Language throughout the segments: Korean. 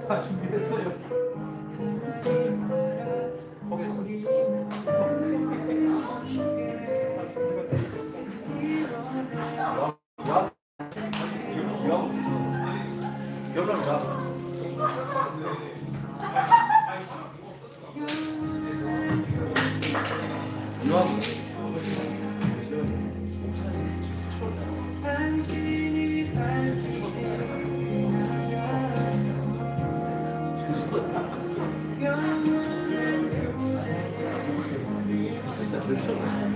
다 준비했어요. 거기서. 진짜 들으셨나요?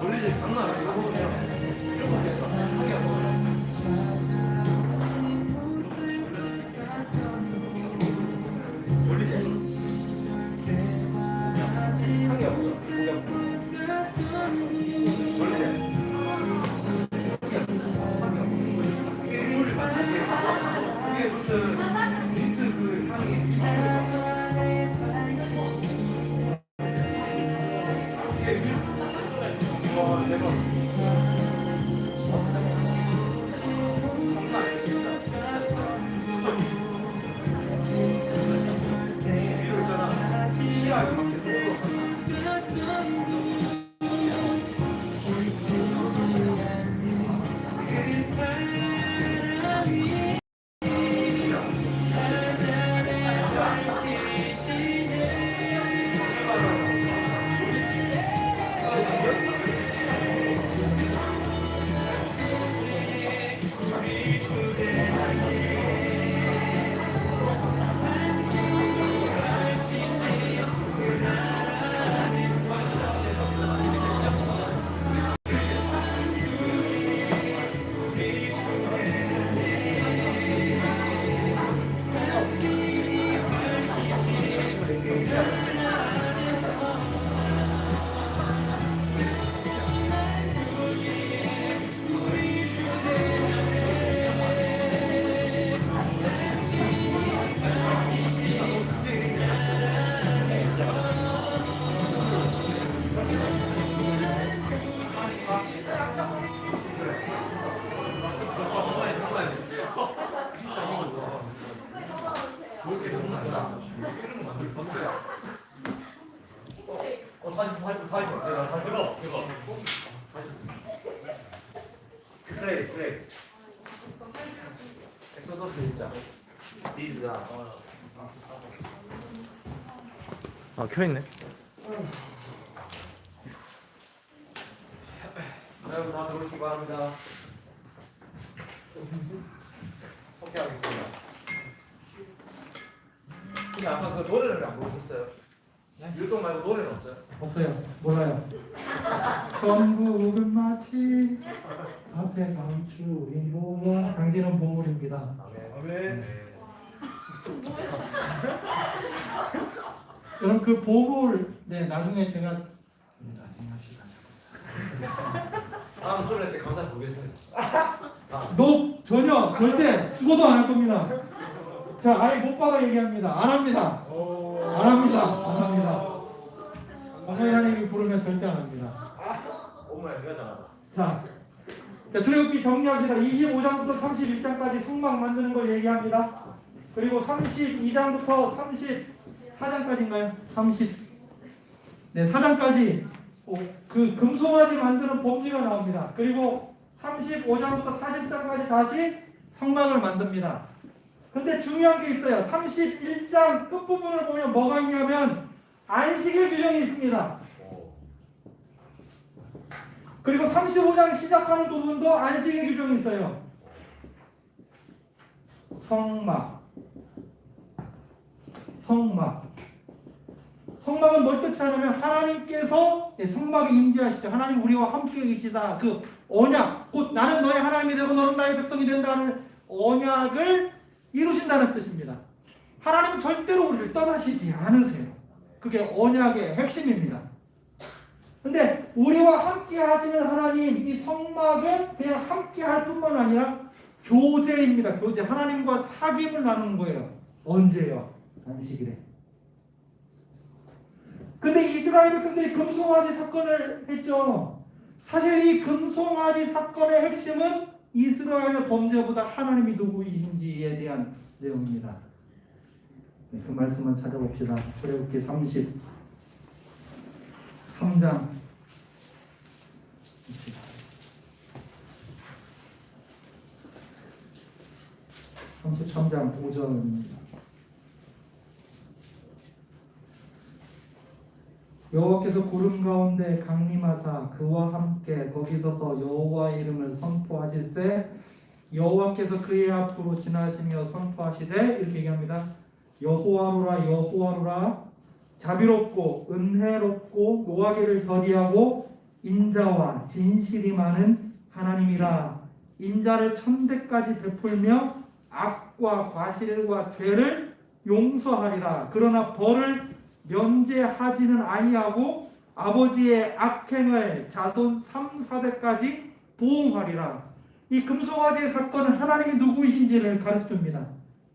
돌리지 장난 아니고 보면 이런 거 하겠어. 하게 하고. 돌리지. 하게 하고. 돌리지. 이게 무슨 민트 그 향이. 와 대박. 시야 이렇게 속으로 그래. 엑소더스 진짜. 디즈아. 아 켜있네. 여러분 다 들어오시기 바랍니다. 소개하겠습니다. 근데 아까 그 노래를 안 부르셨어요? 율동 말고 노래는 없어요? 없어요. 몰라요. 전국은 마치 앞에 감추인 보와 당신은 보물입니다. 아멘. 여러분 그 보물 나중에 제가 다음 수련회 때 감사 부르겠습니다. 전혀 절대 죽어도 안 할 겁니다. 자 아예 못 박아 얘기합니다. 안 합니다. 안 합니다. 어머니님이 부르면 절대 안 합니다. 어머니 내가 잘한다. 자 출애굽기 정리합니다. 25장부터 31장까지 성막 만드는 걸 얘기합니다. 그리고 32장부터 34장까지인가요? 4장까지 그 금송아지 만드는 범위가 나옵니다. 그리고 35장부터 40장까지 다시 성막을 만듭니다. 근데 중요한 게 있어요. 31장 끝부분을 보면 뭐가 있냐면 안식일 규정이 있습니다. 그리고 35장 시작하는 부분도 안식일 규정이 있어요. 성막은 뭘 뜻하냐면 하나님께서 성막에 임재하시죠. 하나님 우리와 함께 계시다. 그 언약, 곧 나는 너의 하나님이 되고 너는 나의 백성이 된다는 언약을 이루신다는 뜻입니다. 하나님은 절대로 우리를 떠나시지 않으세요. 그게 언약의 핵심입니다. 근데 우리와 함께 하시는 하나님, 이 성막은 그냥 함께 할 뿐만 아니라 교제입니다. 교제. 하나님과 사귐을 나누는 거예요. 언제요? 안식일에. 근데 이스라엘 백성들이 금송아지 사건을 했죠. 사실 이 금송아지 사건의 핵심은 이스라엘의 범죄보다 하나님이 누구이신지에 대한 내용입니다. 네, 그 말씀을 찾아봅시다. 출애굽기 33장 33장 5절입니다. 여호와께서 구름 가운데 강림하사 그와 함께 거기 서서 여호와의 이름을 선포하실세 여호와께서 그의 앞으로 지나시며 선포하시되 이렇게 얘기합니다. 여호와로라 여호와로라 자비롭고 은혜롭고 노하기를 더디하고 인자와 진실이 많은 하나님이라. 인자를 천대까지 베풀며 악과 과실과 죄를 용서하리라. 그러나 벌을 면제하지는 아니하고 아버지의 악행을 자손 3, 4대까지 보응하리라. 이 금송아지의 사건은 하나님이 누구이신지를 가르쳐줍니다.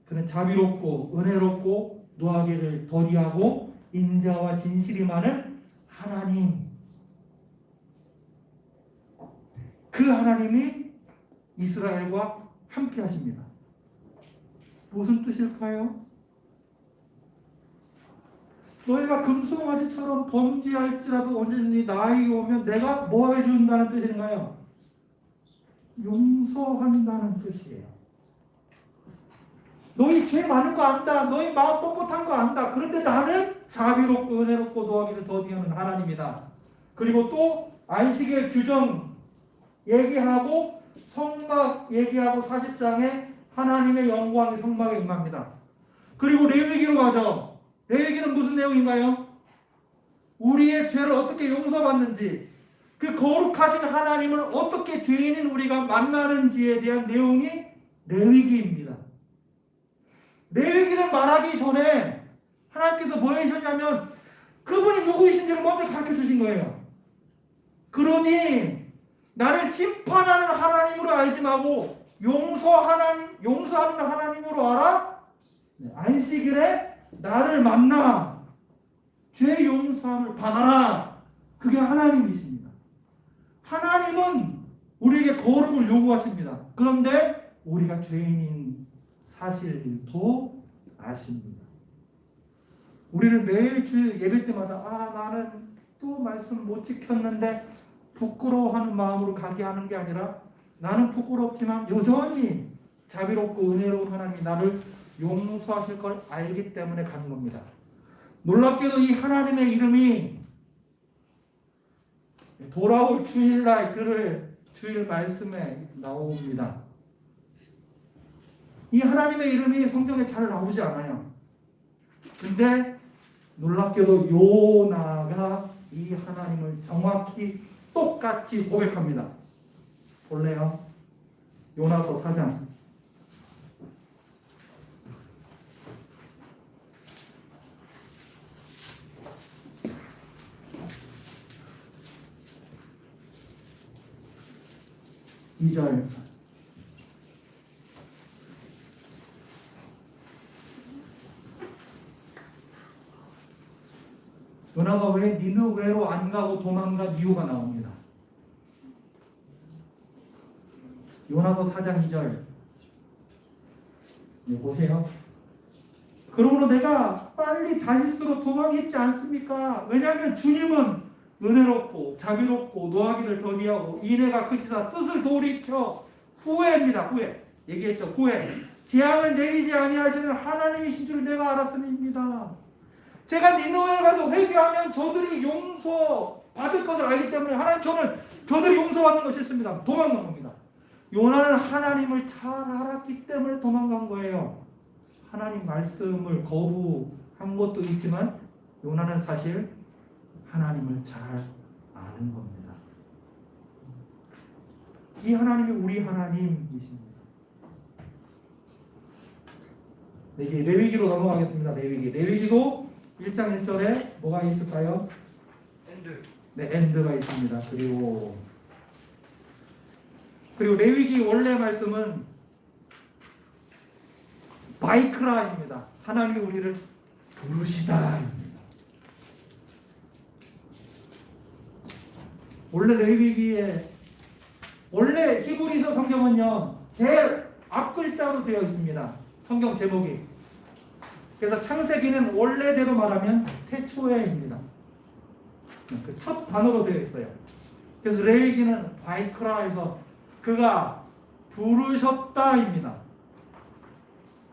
그는 자비롭고 은혜롭고 노하기를 더디하고 인자와 진실이 많은 하나님. 그 하나님이 이스라엘과 함께 하십니다. 무슨 뜻일까요? 너희가 금송아지처럼 범죄할지라도 언제든지 나에게 오면 내가 뭐 해준다는 뜻인가요? 용서한다는 뜻이에요. 너희 죄 많은 거 안다. 너희 마음 뻣뻣한 거 안다. 그런데 나는 자비롭고 은혜롭고 노하기를 더디하는 하나님이다. 그리고 또 안식의 규정 얘기하고 성막 얘기하고 40장에 하나님의 영광이 성막에 임합니다. 그리고 레위기로 가죠. 레위기는 무슨 내용인가요? 우리의 죄를 어떻게 용서받는지, 그 거룩하신 하나님을 어떻게 죄인인 우리가 만나는지에 대한 내용이 레위기입니다. 레위기를 말하기 전에 하나님께서 뭐 하셨냐면 그분이 누구이신지를 먼저 가르쳐 주신 거예요. 그러니 나를 심판하는 하나님으로 알지 말고 용서하는 하나님으로 알아. 안식일에 나를 만나 죄 용서함을 받아라. 그게 하나님이십니다. 하나님은 우리에게 거룩을 요구하십니다. 그런데 우리가 죄인인 사실도 아십니다. 우리를 매일 주 예배 때마다 나는 또 말씀 못 지켰는데 부끄러워하는 마음으로 가게 하는 게 아니라 나는 부끄럽지만 여전히 자비롭고 은혜로운 하나님이 나를 용서하실 걸 알기 때문에 가는 겁니다. 놀랍게도 이 하나님의 이름이 돌아올 주일날 들을 주일 말씀에 나옵니다. 이 하나님의 이름이 성경에 잘 나오지 않아요. 근데 놀랍게도 요나가 이 하나님을 정확히 똑같이 고백합니다. 볼래요? 요나서 4장 2절 요나가 왜 니느웨로 안 가고 도망간 이유가 나옵니다. 요나서 4장 2절 보세요. 그러므로 내가 빨리 다시스로 도망했지 않습니까? 왜냐하면 주님은 은혜롭고 자비롭고 노하기를 더디하고 인애가 크시사 뜻을 돌이켜 후회입니다. 후회. 얘기했죠. 후회. 재앙을 내리지 아니하시는 하나님이신 줄 내가 알았음입니다. 제가 니느웨에 가서 회개하면 저들이 용서 받을 것을 알기 때문에 하나님 저들이 용서받는 것이 싫습니다. 도망간 겁니다. 요나는 하나님을 잘 알았기 때문에 도망간 거예요. 하나님 말씀을 거부한 것도 있지만 요나는 사실 하나님을 잘 아는 겁니다. 이 하나님이 우리 하나님이십니다. 이제 레위기로 넘어가겠습니다. 레위기도 1장 1절에 뭐가 있을까요? 엔드. 네, 엔드가 있습니다. 그리고 레위기 원래 말씀은 바이크라입니다. 하나님이 우리를 부르시다입니다. 원래 레위기에 원래 히브리서 성경은요 제일 앞글자로 되어 있습니다. 성경 제목이. 그래서 창세기는 원래대로 말하면 태초에입니다. 그 첫 단어로 되어 있어요. 그래서 레위기는 바이크라에서 그가 부르셨다입니다.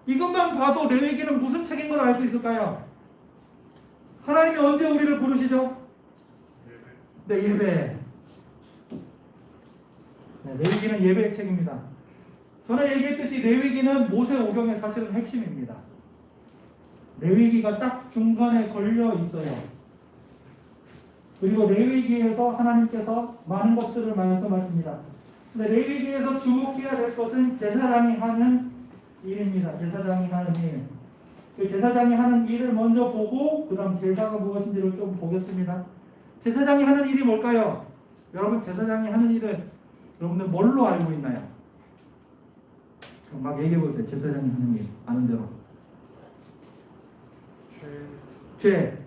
이것만 봐도 레위기는 무슨 책인 걸 알 수 있을까요? 하나님이 언제 우리를 부르시죠? 네, 예배. 네, 레위기는 예배의 책입니다. 전에 얘기했듯이 레위기는 모세오경의 사실은 핵심입니다. 레위기가 딱 중간에 걸려 있어요. 그리고 레위기에서 하나님께서 많은 것들을 말씀하십니다. 근데 레위기에서 주목해야 될 것은 제사장이 하는 일입니다. 제사장이 하는 일. 그 제사장이 하는 일을 먼저 보고 그 다음 제사가 무엇인지를 좀 보겠습니다. 제사장이 하는 일이 뭘까요? 여러분 제사장이 하는 일을 여러분들 뭘로 알고 있나요? 막 얘기해 보세요. 제사장이 하는 일 아는 대로. 죄.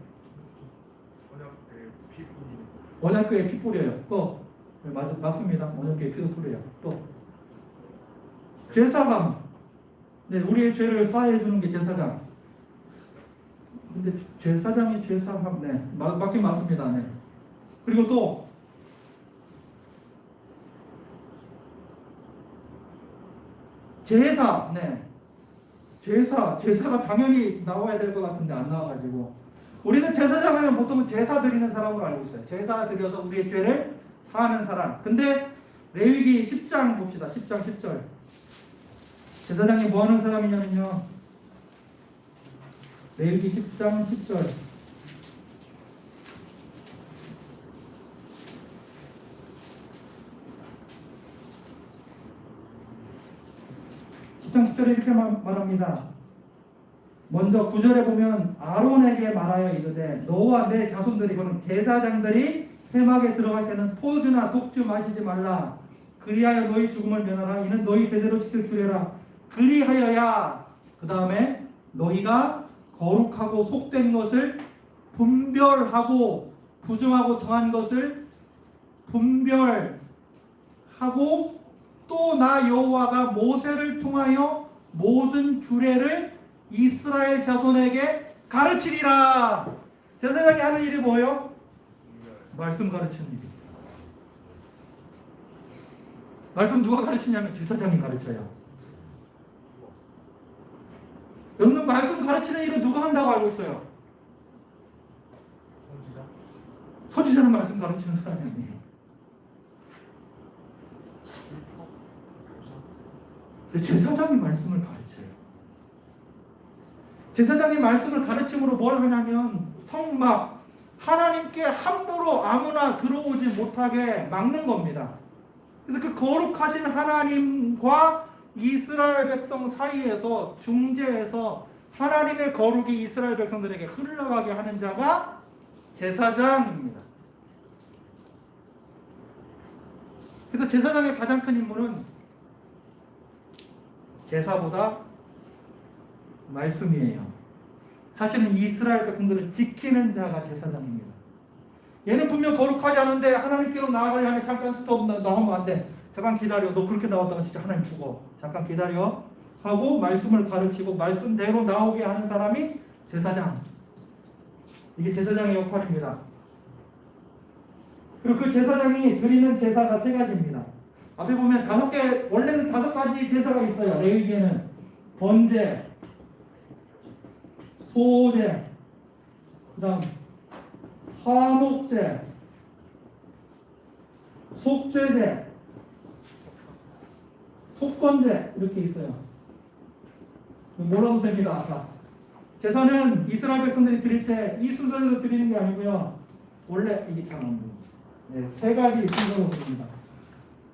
언약궤에 피 뿌려요. 또 맞습니다. 언약궤에 피도 뿌려요. 또 제사함. 네, 우리의 죄를 사해 주는 게 제사장. 근데 제사장이 제사함. 네, 맞긴 맞습니다. 네. 그리고 또 제사. 네. 제사가 당연히 나와야 될 것 같은데 안 나와가지고 우리는 제사장 하면 보통은 제사 드리는 사람으로 알고 있어요. 제사 드려서 우리의 죄를 사하는 사람. 근데 레위기 10장 봅시다. 10장 10절. 제사장이 뭐 하는 사람이냐면요. 레위기 10장 10절. 10장 10절에 이렇게 말합니다. 먼저 9절에 보면 아론에게 말하여 이르되 너와 내 자손들이 그는 제사장들이 회막에 들어갈 때는 포도주나 독주 마시지 말라. 그리하여 너희 죽음을 면하라. 이는 너희 대대로 지킬 줄이라. 그리하여야 그 다음에 너희가 거룩하고 속된 것을 분별하고 부정하고 정한 것을 분별하고 또 나 여호와가 모세를 통하여 모든 규례를 이스라엘 자손에게 가르치리라. 제사장이 하는 일이 뭐예요? 말씀 가르치는 일이에요. 말씀 누가 가르치냐면 제사장이 가르쳐요. 여러분 말씀 가르치는 일을 누가 한다고 알고 있어요? 선지자는 말씀 가르치는 사람이 아니에요. 제사장이 말씀을 가르쳐요. 제사장이 말씀을 가르침으로 뭘 하냐면 성막 하나님께 함부로 아무나 들어오지 못하게 막는 겁니다. 그래서 그 거룩하신 하나님과 이스라엘 백성 사이에서 중재해서 하나님의 거룩이 이스라엘 백성들에게 흘러가게 하는 자가 제사장입니다. 그래서 제사장의 가장 큰 임무는 제사보다 말씀이에요. 사실은 이스라엘 백성들을 지키는 자가 제사장입니다. 얘는 분명 거룩하지 않은데 하나님께로 나아가려 하면 잠깐 스톱 나오면 안 돼. 잠깐 기다려. 너 그렇게 나왔다가 진짜 하나님 죽어. 잠깐 기다려. 하고 말씀을 가르치고 말씀대로 나오게 하는 사람이 제사장. 이게 제사장의 역할입니다. 그리고 그 제사장이 드리는 제사가 3가지입니다. 앞에 보면 원래는 5가지 제사가 있어요. 레위기에는 번제, 소제, 그 다음 화목제, 속죄제, 속건제 이렇게 있어요. 몰라도 됩니다. 제사는 이스라엘 백성들이 드릴 때 이 순서대로 드리는 게 아니고요. 원래 이게 잘 안 보여요. 네, 3가지 순서로 드립니다.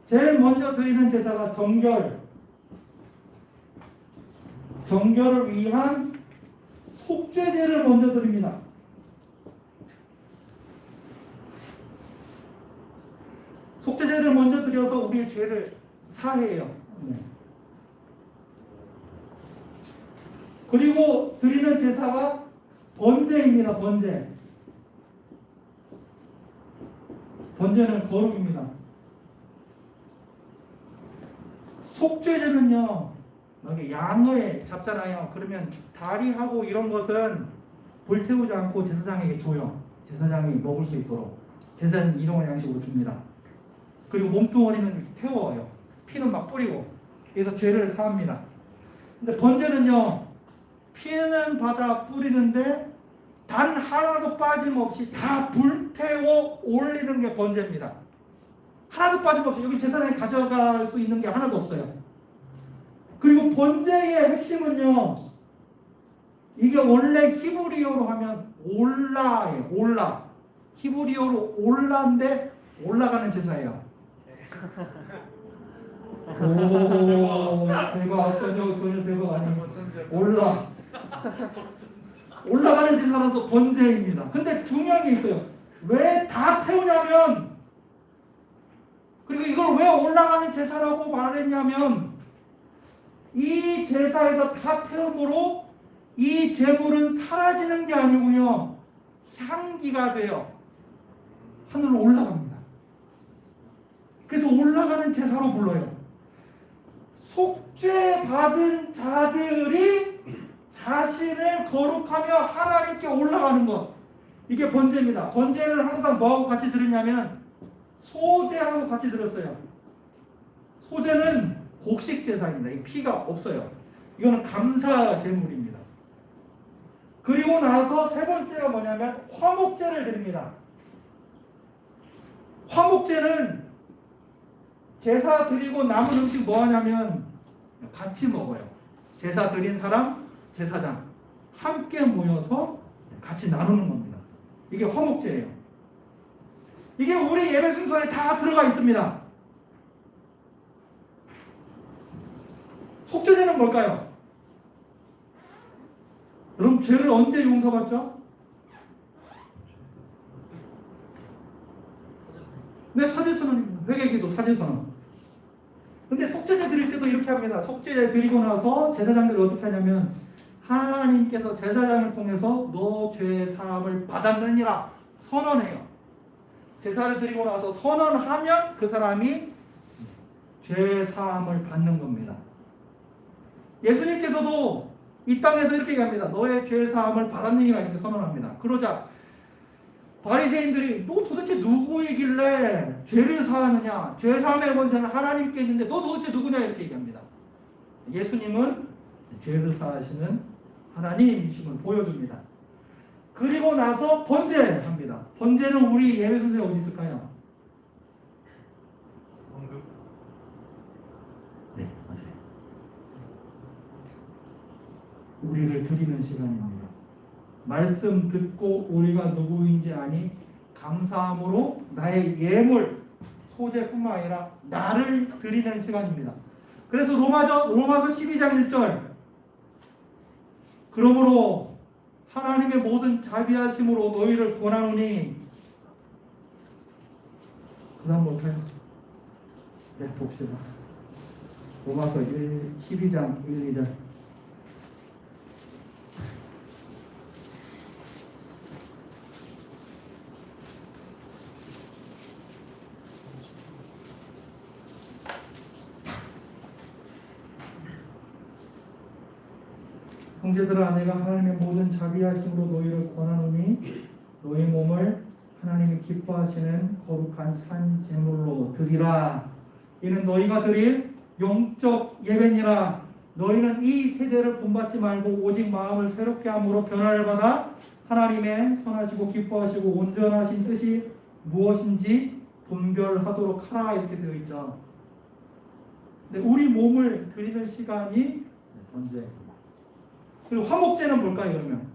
제일 먼저 드리는 제사가 정결을 위한 속죄제를 먼저 드립니다. 속죄제를 먼저 드려서 우리의 죄를 사해요. 네. 그리고 드리는 제사가 번제입니다. 번제. 번제는 거룩입니다. 속죄제는요, 여기 양을 잡잖아요. 그러면 다리하고 이런 것은 불태우지 않고 제사장에게 줘요. 제사장이 먹을 수 있도록. 제사장 일용할 양식으로 줍니다. 그리고 몸뚱어리는 태워요. 피는 막 뿌리고. 그래서 죄를 사합니다. 근데 번제는요, 피는 받아 뿌리는데 단 하나도 빠짐없이 다 불태워 올리는 게 번제입니다. 하나도 빠짐없이 여기 제사장이 가져갈 수 있는 게 하나도 없어요. 그리고 번제의 핵심은요, 이게 원래 히브리어로 하면 올라예요. 올라. 히브리어로 올라인데 올라가는 제사예요. 오, 대박. 전혀 대박 아니에요. 올라. 올라가는 제사라서 번제입니다. 근데 중요한 게 있어요. 왜 다 태우냐면, 그리고 이걸 왜 올라가는 제사라고 말했냐면, 이 제사에서 다 태움으로 이 제물은 사라지는 게 아니고요, 향기가 돼요. 하늘로 올라갑니다. 그래서 올라가는 제사로 불러요. 속죄 받은 자들이 자신을 거룩하며 하나님께 올라가는 것, 이게 번제입니다. 번제를 항상 뭐하고 같이 들으냐면 소제하고 같이 들었어요. 소제는 곡식 제사입니다. 이 피가 없어요. 이거는 감사 제물입니다. 그리고 나서 세 번째가 뭐냐면 화목제를 드립니다. 화목제는 제사 드리고 남은 음식 뭐 하냐면 같이 먹어요. 제사 드린 사람, 제사장 함께 모여서 같이 나누는 겁니다. 이게 화목제예요. 이게 우리 예배 순서에 다 들어가 있습니다. 속죄제는 뭘까요? 여러분, 죄를 언제 용서받죠? 네, 사제선언입니다. 회개기도 사제선언. 근데 속죄제 드릴 때도 이렇게 합니다. 속죄제 드리고 나서 제사장들이 어떻게 하냐면, 하나님께서 제사장을 통해서 너 죄 사함을 받았느니라 선언해요. 제사를 드리고 나서 선언하면 그 사람이 죄 사함을 받는 겁니다. 예수님께서도 이 땅에서 이렇게 얘기합니다. 너의 죄 사함을 받았느니라 이렇게 선언합니다. 그러자 바리새인들이 너 도대체 누구이길래 죄를 사하느냐? 죄 사함의 권세는 하나님께 있는데 너 도대체 누구냐? 이렇게 얘기합니다. 예수님은 죄를 사하시는 하나님이심을 보여줍니다. 그리고 나서 번제합니다. 번제는 우리 예배 순서에 어디 있을까요? 네, 맞아요. 우리를 드리는 시간입니다. 말씀 듣고 우리가 누구인지 아니 감사함으로 나의 예물, 소재뿐만 아니라 나를 드리는 시간입니다. 그래서 로마서 12장 1절, 그러므로 하나님의 모든 자비하심으로 너희를 권하노니, 그 다음 볼까요? 네, 봅시다. 로마서 12장 1, 2절. 형제들아, 내가 하나님의 모든 자비하심으로 너희를 권하노니 너희 몸을 하나님이 기뻐하시는 거룩한 산 제물로 드리라. 이는 너희가 드릴 영적 예배니라. 너희는 이 세대를 본받지 말고 오직 마음을 새롭게 함으로 변화를 받아 하나님의 선하시고 기뻐하시고 온전하신 뜻이 무엇인지 분별하도록 하라. 이렇게 되어 있죠. 근데 우리 몸을 드리는 시간이 언제? 그리고 화목제는 뭘까요, 그러면?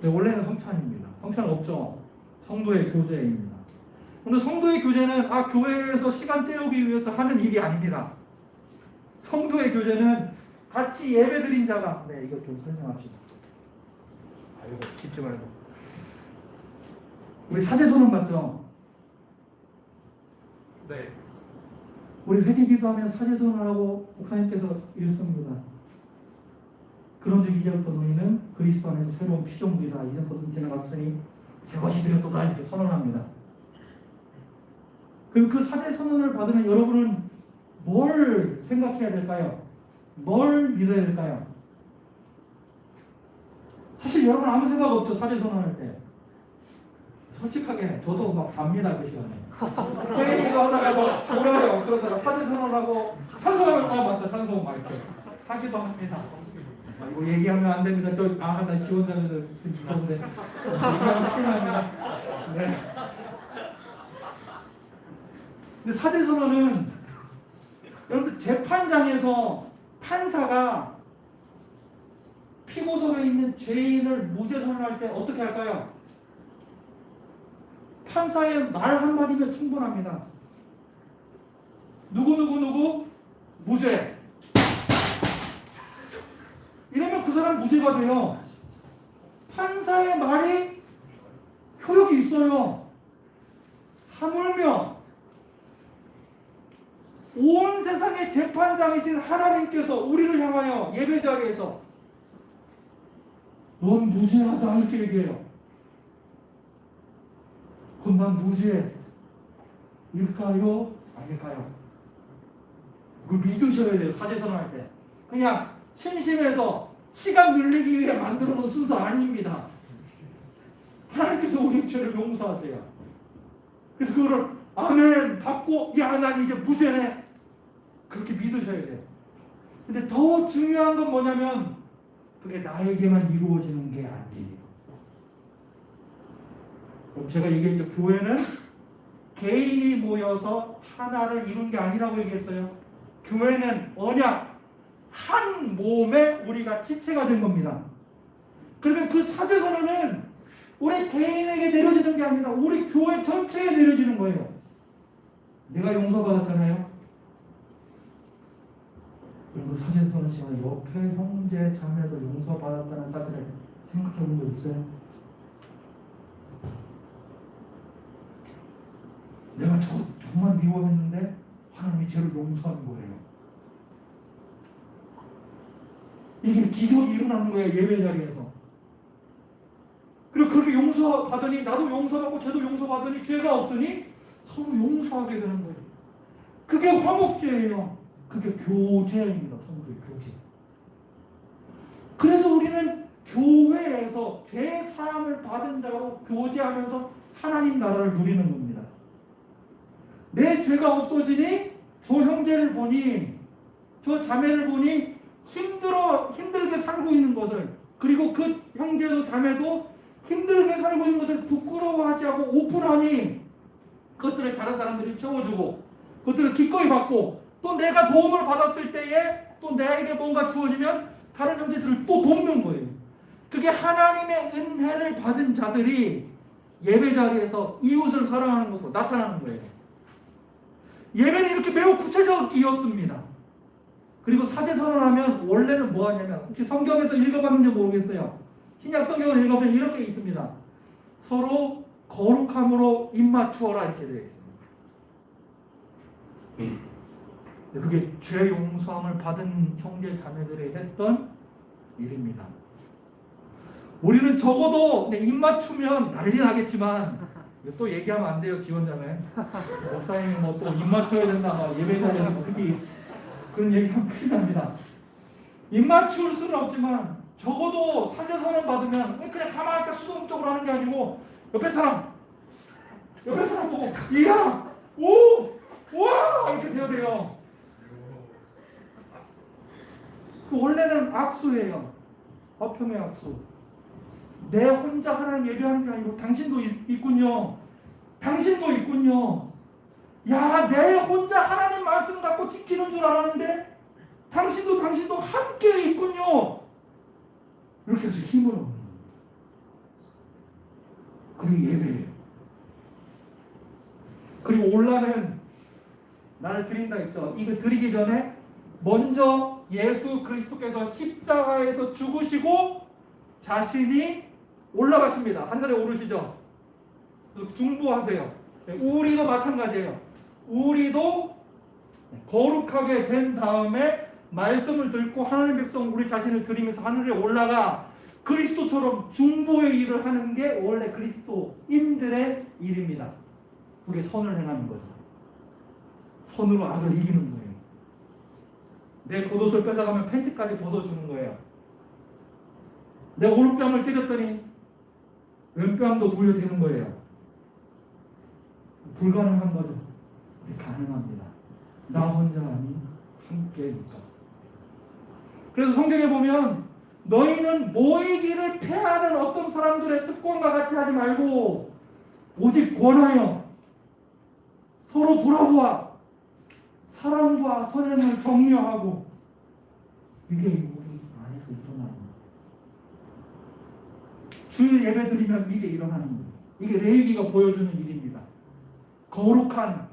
네, 원래는 성찬입니다. 성찬은 없죠. 성도의 교제입니다. 근데 성도의 교제는 교회에서 시간 때우기 위해서 하는 일이 아닙니다. 성도의 교제는 같이 예배드린 자가, 네, 이거 좀 설명합시다. 이거 짚지 말고. 우리 사제선언 맞죠? 네. 우리 회개기도하면 사제선언하고 목사님께서 읽습니다. 그런즉 이제부터 너희는 그리스도 안에서 새로운 피조물이다. 이전부터 지나갔으니 새 것이 되었도다 이렇게 선언합니다. 그럼 그 사제 선언을 받으면 여러분은 뭘 생각해야 될까요? 뭘 믿어야 될까요? 사실 여러분 아무 생각 없죠. 사제 선언할 때. 솔직하게 저도 막 잡니다 그 시간에. 회의도 하다가 막 졸아요. 그러다가 사제 선언하고 찬송하면 맞다 찬송 막 이렇게 하기도 합니다. 이거 얘기하면 안 됩니다. 나 지원자들 지금 무서운데 얘기하면 큰일 납니다. 네. 근데 사제 선언은 여러분 재판장에서 판사가 피고석에 있는 죄인을 무죄 선언할 때 어떻게 할까요? 판사의 말 한마디면 충분합니다. 누구 무죄. 이러면 그 사람 무죄가 돼요. 판사의 말이 효력이 있어요. 하물며 온 세상의 재판장이신 하나님께서 우리를 향하여 예배자리에서 넌 무죄하다 이렇게 얘기해요. 그럼 난 무죄일까요? 아닐까요? 그걸 믿으셔야 돼요. 사제 선언할 때. 그냥 심심해서 시간 늘리기 위해 만들어 놓은 순서 아닙니다. 하나님께서 우리 죄를 용서하세요. 그래서 그거를 아멘 받고 야 난 이제 무죄네 그렇게 믿으셔야 돼요. 근데 더 중요한 건 뭐냐면 그게 나에게만 이루어지는 게 아니에요. 그럼 제가 얘기했죠. 교회는 개인이 모여서 하나를 이룬 게 아니라고 얘기했어요. 교회는 언약 한 몸에 우리가 지체가 된 겁니다. 그러면 그 사제선언은 우리 개인에게 내려지는 게 아니라 우리 교회 전체에 내려지는 거예요. 내가 용서받았잖아요. 그럼 그 사제선언 시간에 옆에 형제 자매에서 용서받았다는 사실을 생각해 본 적 있어요? 내가 정말 미워했는데 하나님이 저를 용서한 거예요. 이게 기적이 일어나는 거예요. 예배 자리에서. 그리고 그렇게 용서받으니 나도 용서받고 쟤도 용서받으니 죄가 없으니 서로 용서하게 되는 거예요. 그게 화목제예요. 그게 교제입니다. 성도의 교제. 그래서 우리는 교회에서 죄 사함을 받은 자로 교제하면서 하나님 나라를 누리는 겁니다. 내 죄가 없어지니 저 형제를 보니 저 자매를 보니 힘들게 살고 있는 것을, 그리고 그 형제도 자매도 힘들게 살고 있는 것을 부끄러워하지 않고 오픈하니 그것들을 다른 사람들이 채워주고 그것들을 기꺼이 받고 또 내가 도움을 받았을 때에 또 나에게 뭔가 주어지면 다른 형제들을 또 돕는 거예요. 그게 하나님의 은혜를 받은 자들이 예배 자리에서 이웃을 사랑하는 것으로 나타나는 거예요. 예배는 이렇게 매우 구체적이었습니다. 그리고 사제 선언하면 원래는 뭐 하냐면, 혹시 성경에서 읽어봤는지 모르겠어요. 신약 성경을 읽어보면 이렇게 있습니다. 서로 거룩함으로 입맞추어라 이렇게 되어 있습니다. 그게 죄 용서함을 받은 형제 자매들이 했던 일입니다. 우리는 적어도 입맞추면 난리 나겠지만 또 얘기하면 안 돼요. 지원자매 목사님이 뭐 또 입맞춰야 된다 막 예배자에서 그런 얘기하면 큰일 납니다. 입맞출 수는 없지만 적어도 사제 선언 받으면 그냥 가만히 수동적으로 하는 게 아니고 옆에 사람 보고 이야 오 우와 이렇게 돼야 돼요. 그 원래는 악수예요. 화평의 악수. 내 혼자 하나님 예배하는 게 아니고 당신도 있군요. 당신도 있군요. 야, 내 혼자 하나님 말씀 갖고 지키는 줄 알았는데 당신도 함께 있군요. 이렇게 해서 힘을 얻는 거예요. 그리고 예배예요. 그리고 올라는 나를 드린다 했죠. 이거 드리기 전에 먼저 예수 그리스도께서 십자가에서 죽으시고 자신이 올라가십니다. 하늘에 오르시죠. 중보하세요. 우리도 마찬가지예요. 우리도 거룩하게 된 다음에 말씀을 듣고 하나님 백성 우리 자신을 드리면서 하늘에 올라가 그리스도처럼 중보의 일을 하는 게 원래 그리스도인들의 일입니다. 그게 선을 행하는 거죠. 선으로 악을 이기는 거예요. 내 겉옷을 뺏어가면 팬티까지 벗어주는 거예요. 내 오른뺨을 때렸더니 왼뺨도 돌려대는 거예요. 불가능한 거죠. 근데 가능합니다. 나 혼자 아닌 함께니까. 그래서 성경에 보면 너희는 모이기를 패하는 어떤 사람들의 습관과 같이 하지 말고 오직 권하여 서로 돌아보아 사랑과 선행을 격려하고 이게 우리 안에서 일어나는 거예요. 주일 예배 드리면 이게 일어나는 거예요. 이게 레위기가 보여주는 일입니다. 거룩한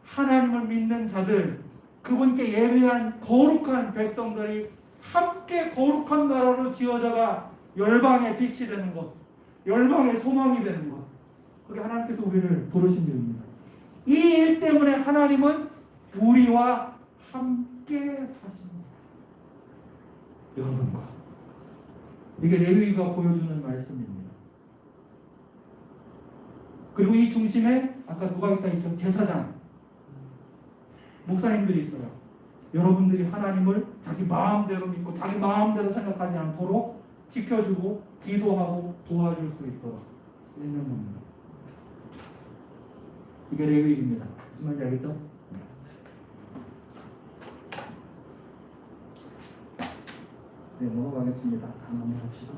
하나님을 믿는 자들, 그분께 예배한 거룩한 백성들이 함께 거룩한 나라로 지어져가 열방의 빛이 되는 것, 열방의 소망이 되는 것, 그게 하나님께서 우리를 부르신 일입니다. 이 일 때문에 하나님은 우리와 함께 하십니다. 여러분과. 이게 레위기가 보여주는 말씀입니다. 그리고 이 중심에 아까 누가 있다 했죠? 제사장, 목사님들이 있어요. 여러분들이 하나님을 자기 마음대로 믿고 자기 마음대로 생각하지 않도록 지켜주고 기도하고 도와줄 수 있도록 있는 겁니다. 이게 레위기입니다. 무슨 말인지 알겠죠? 네, 넘어가겠습니다. 다음 한번 봅시다.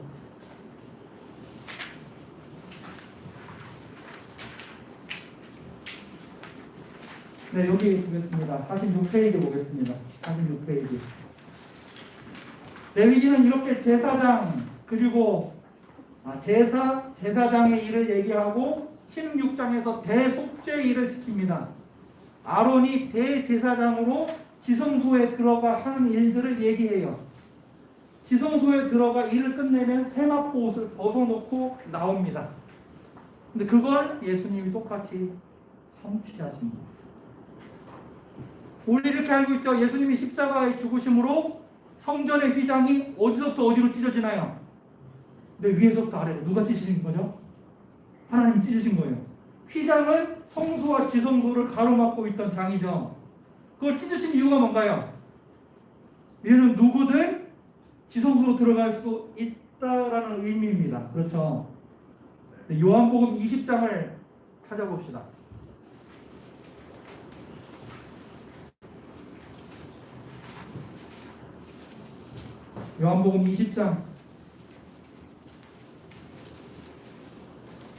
네, 여기 보겠습니다. 46페이지 보겠습니다. 46페이지. 레위기는 이렇게 제사장 그리고 제사장의 일을 얘기하고 16장에서 대속죄의 일을 지킵니다. 아론이 대제사장으로 지성소에 들어가 하는 일들을 얘기해요. 지성소에 들어가 일을 끝내면 세마포 옷을 벗어놓고 나옵니다. 근데 그걸 예수님이 똑같이 성취하십니다. 우리 이렇게 알고 있죠? 예수님이 십자가에 죽으심으로 성전의 휘장이 어디서부터 어디로 찢어지나요? 네, 위에서부터 아래로. 누가 찢으신 거죠? 하나님 찢으신 거예요. 휘장은 성소와 지성소를 가로막고 있던 장이죠. 그걸 찢으신 이유가 뭔가요? 얘는 누구든 지성소로 들어갈 수 있다라는 의미입니다. 그렇죠? 네, 요한복음 20장을 찾아봅시다. 요한복음 20장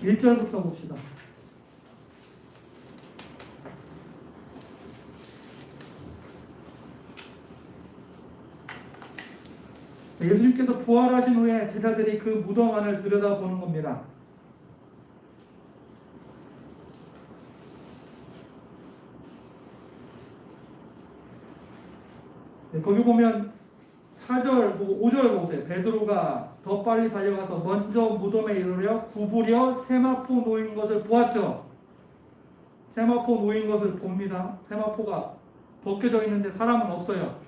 1절부터 봅시다. 예수님께서 부활하신 후에 제자들이 그 무덤 안을 들여다보는 겁니다. 네, 거기 보면 4절 보고 5절 보세요. 베드로가 더 빨리 달려가서 먼저 무덤에 이르러 구부려 세마포 놓인 것을 보았죠. 세마포 놓인 것을 봅니다. 세마포가 벗겨져 있는데 사람은 없어요.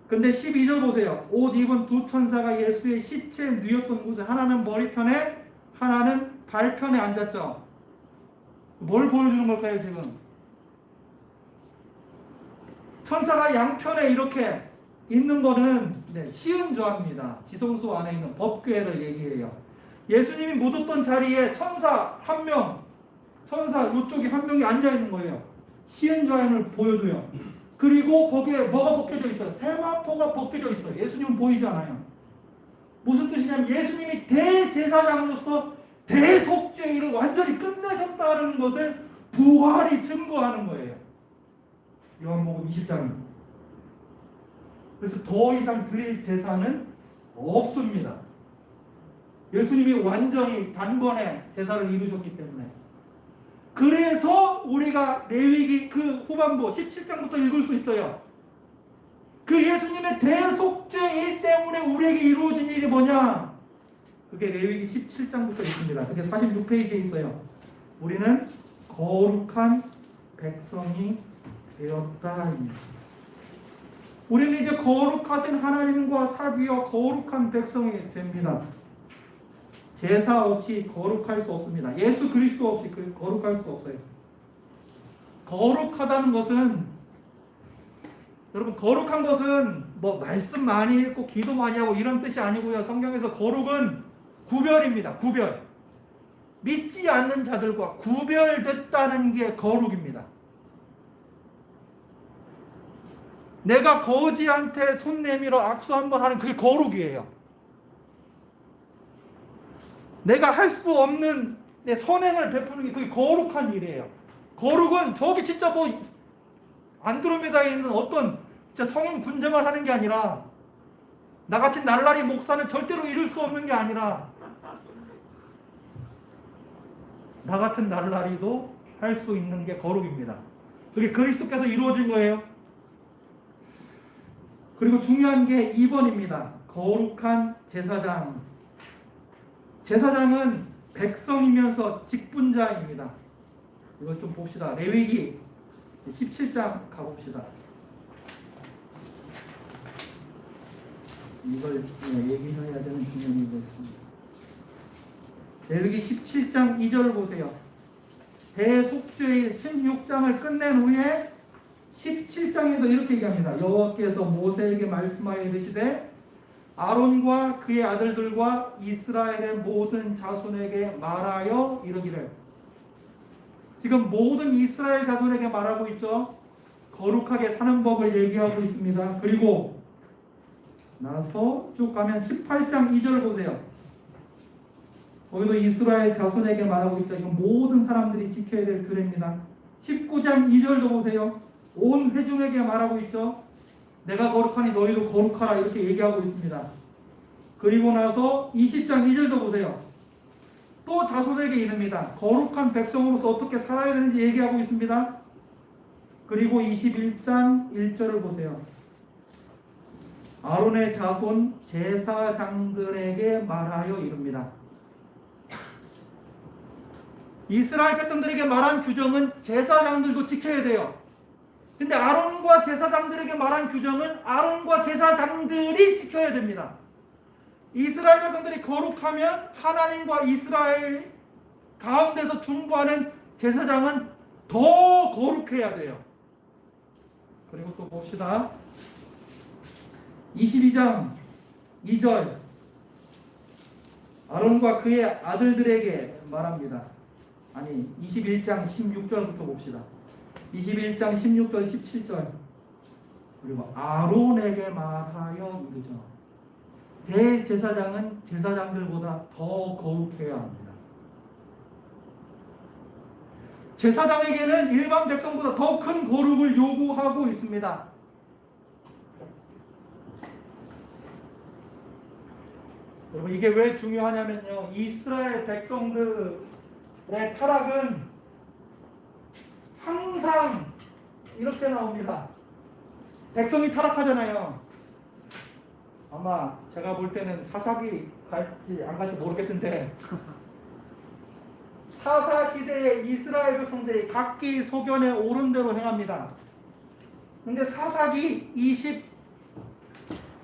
근데 12절 보세요. 옷 입은 두 천사가 예수의 시체에 누웠던 곳에 하나는 머리편에 하나는 발편에 앉았죠. 뭘 보여주는 걸까요 지금? 천사가 양편에 이렇게 있는 거는 시은좌입니다. 지성소 안에 있는 법궤를 얘기해요. 예수님이 묻었던 자리에 천사 한 명, 천사 이쪽에 한 명이 앉아 있는 거예요. 시은좌인을 보여줘요. 그리고 거기에 뭐가 벗겨져 있어요? 세마포가 벗겨져 있어요. 예수님은 보이지 않아요. 무슨 뜻이냐면 예수님이 대제사장으로서 대속죄 일을 완전히 끝내셨다는 것을 부활이 증거하는 거예요. 요한복음 20장은. 그래서 더 이상 드릴 제사는 없습니다. 예수님이 완전히 단번에 제사를 이루셨기 때문에. 그래서 우리가 레위기 그 후반부 17장부터 읽을 수 있어요. 그 예수님의 대속죄 일 때문에 우리에게 이루어진 일이 뭐냐? 그게 레위기 17장부터 있습니다. 그게 46페이지에 있어요. 우리는 거룩한 백성이 되었다. 우리는 이제 거룩하신 하나님과 사귀어 거룩한 백성이 됩니다. 제사 없이 거룩할 수 없습니다. 예수 그리스도 없이 거룩할 수 없어요. 거룩하다는 것은, 여러분, 거룩한 것은 뭐 말씀 많이 읽고 기도 많이 하고 이런 뜻이 아니고요. 성경에서 거룩은 구별입니다. 구별. 믿지 않는 자들과 구별됐다는 게 거룩입니다. 내가 거지한테 손 내밀어 악수 한번 하는 그게 거룩이에요. 내가 할 수 없는 내 선행을 베푸는 게 그게 거룩한 일이에요. 거룩은 저기 진짜 뭐 안드로메다에 있는 어떤 진짜 성인 군자만 하는 게 아니라, 나같이 날라리 목사는 절대로 이룰 수 없는 게 아니라, 나 같은 날라리도 할 수 있는 게 거룩입니다. 그게 그리스도께서 이루어진 거예요. 그리고 중요한 게 2번입니다. 거룩한 제사장. 제사장은 백성이면서 직분자입니다. 이걸 좀 봅시다. 레위기 17장 가봅시다. 이걸 얘기해야 되는 중요한 게 있습니다. 레위기 17장 2절 보세요. 대속죄일 16장을 끝낸 후에 17장에서 이렇게 얘기합니다. 여호와께서 모세에게 말씀하여 이르시되 아론과 그의 아들들과 이스라엘의 모든 자손에게 말하여 이르기를. 지금 모든 이스라엘 자손에게 말하고 있죠. 거룩하게 사는 법을 얘기하고 있습니다. 그리고 나서 쭉 가면 18장 2절 보세요. 거기도 이스라엘 자손에게 말하고 있죠. 이건 모든 사람들이 지켜야 될 규례입니다. 19장 2절도 보세요. 온 회중에게 말하고 있죠. 내가 거룩하니 너희도 거룩하라, 이렇게 얘기하고 있습니다. 그리고 나서 20장 2절도 보세요. 또 자손에게 이릅니다. 거룩한 백성으로서 어떻게 살아야 되는지 얘기하고 있습니다. 그리고 21장 1절을 보세요. 아론의 자손 제사장들에게 말하여 이릅니다. 이스라엘 백성들에게 말한 규정은 제사장들도 지켜야 돼요. 근데 아론과 제사장들에게 말한 규정은 아론과 제사장들이 지켜야 됩니다. 이스라엘 백성들이 거룩하면 하나님과 이스라엘 가운데서 중보하는 제사장은 더 거룩해야 돼요. 그리고 또 봅시다. 22장 2절 아론과 그의 아들들에게 말합니다. 아니 21장 16절부터 봅시다. 21장 16절 17절 그리고 아론에게 말하여 이르죠. 대제사장은 제사장들보다 더 거룩해야 합니다. 제사장에게는 일반 백성보다 더 큰 거룩을 요구하고 있습니다. 여러분, 이게 왜 중요하냐면요, 이스라엘 백성들의 타락은 항상 이렇게 나옵니다. 백성이 타락하잖아요. 아마 제가 볼 때는 사사기 갈지 안 갈지 모르겠는데 사사시대의 이스라엘 백성들이 각기 소견에 옳은 대로 행합니다. 근데 사사기 20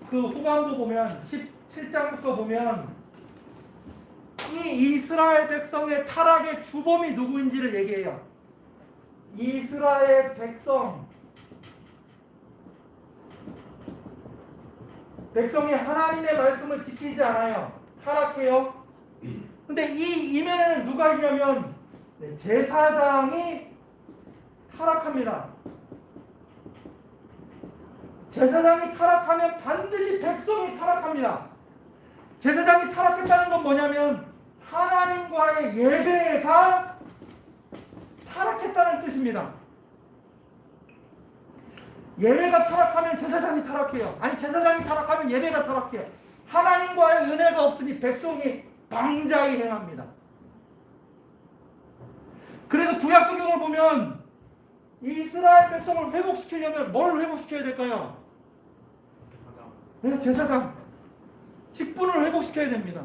그 후반부 보면 17장부터 보면 이 이스라엘 백성의 타락의 주범이 누구인지를 얘기해요. 이스라엘 백성이 하나님의 말씀을 지키지 않아요. 타락해요. 근데 이 이면에는 누가 있냐면 제사장이 타락합니다. 제사장이 타락하면 반드시 백성이 타락합니다. 제사장이 타락했다는 건 뭐냐면 하나님과의 예배가 타락했다는 뜻입니다. 예배가 타락하면 제사장이 타락해요. 아니, 제사장이 타락하면 예배가 타락해요. 하나님과의 은혜가 없으니 백성이 방자히 행합니다. 그래서 구약 성경을 보면 이스라엘 백성을 회복시키려면 뭘 회복시켜야 될까요? 네, 제사장. 직분을 회복시켜야 됩니다.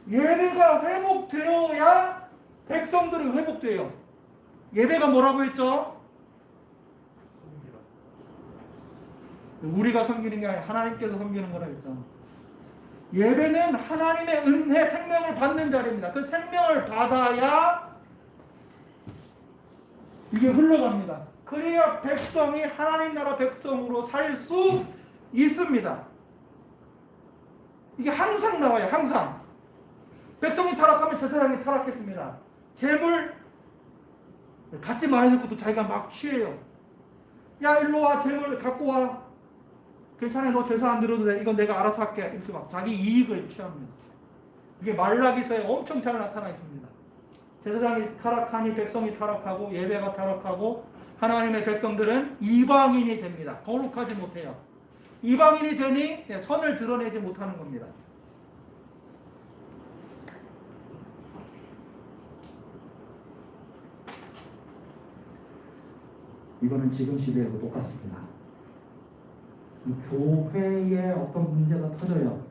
예배가 회복되어야 백성들이 회복돼요. 예배가 뭐라고 했죠? 우리가 섬기는 게 아니라 하나님께서 섬기는 거라 했잖아. 예배는 하나님의 은혜 생명을 받는 자리입니다. 그 생명을 받아야 이게 흘러갑니다. 그래야 백성이 하나님 나라 백성으로 살 수 있습니다. 이게 항상 나와요. 항상. 백성이 타락하면 제사장이 타락했습니다. 재물 갖지 말아야 될 것도 자기가 막 취해요. 야 일로 와, 재물 갖고 와. 괜찮아, 너 제사 안 드려도 돼. 이건 내가 알아서 할게. 이렇게 막 자기 이익을 취합니다. 이게 말라기서에 엄청 잘 나타나 있습니다. 제사장이 타락하니 백성이 타락하고 예배가 타락하고 하나님의 백성들은 이방인이 됩니다. 거룩하지 못해요. 이방인이 되니 선을 드러내지 못하는 겁니다. 이거는 지금 시대에도 똑같습니다. 교회에 어떤 문제가 터져요.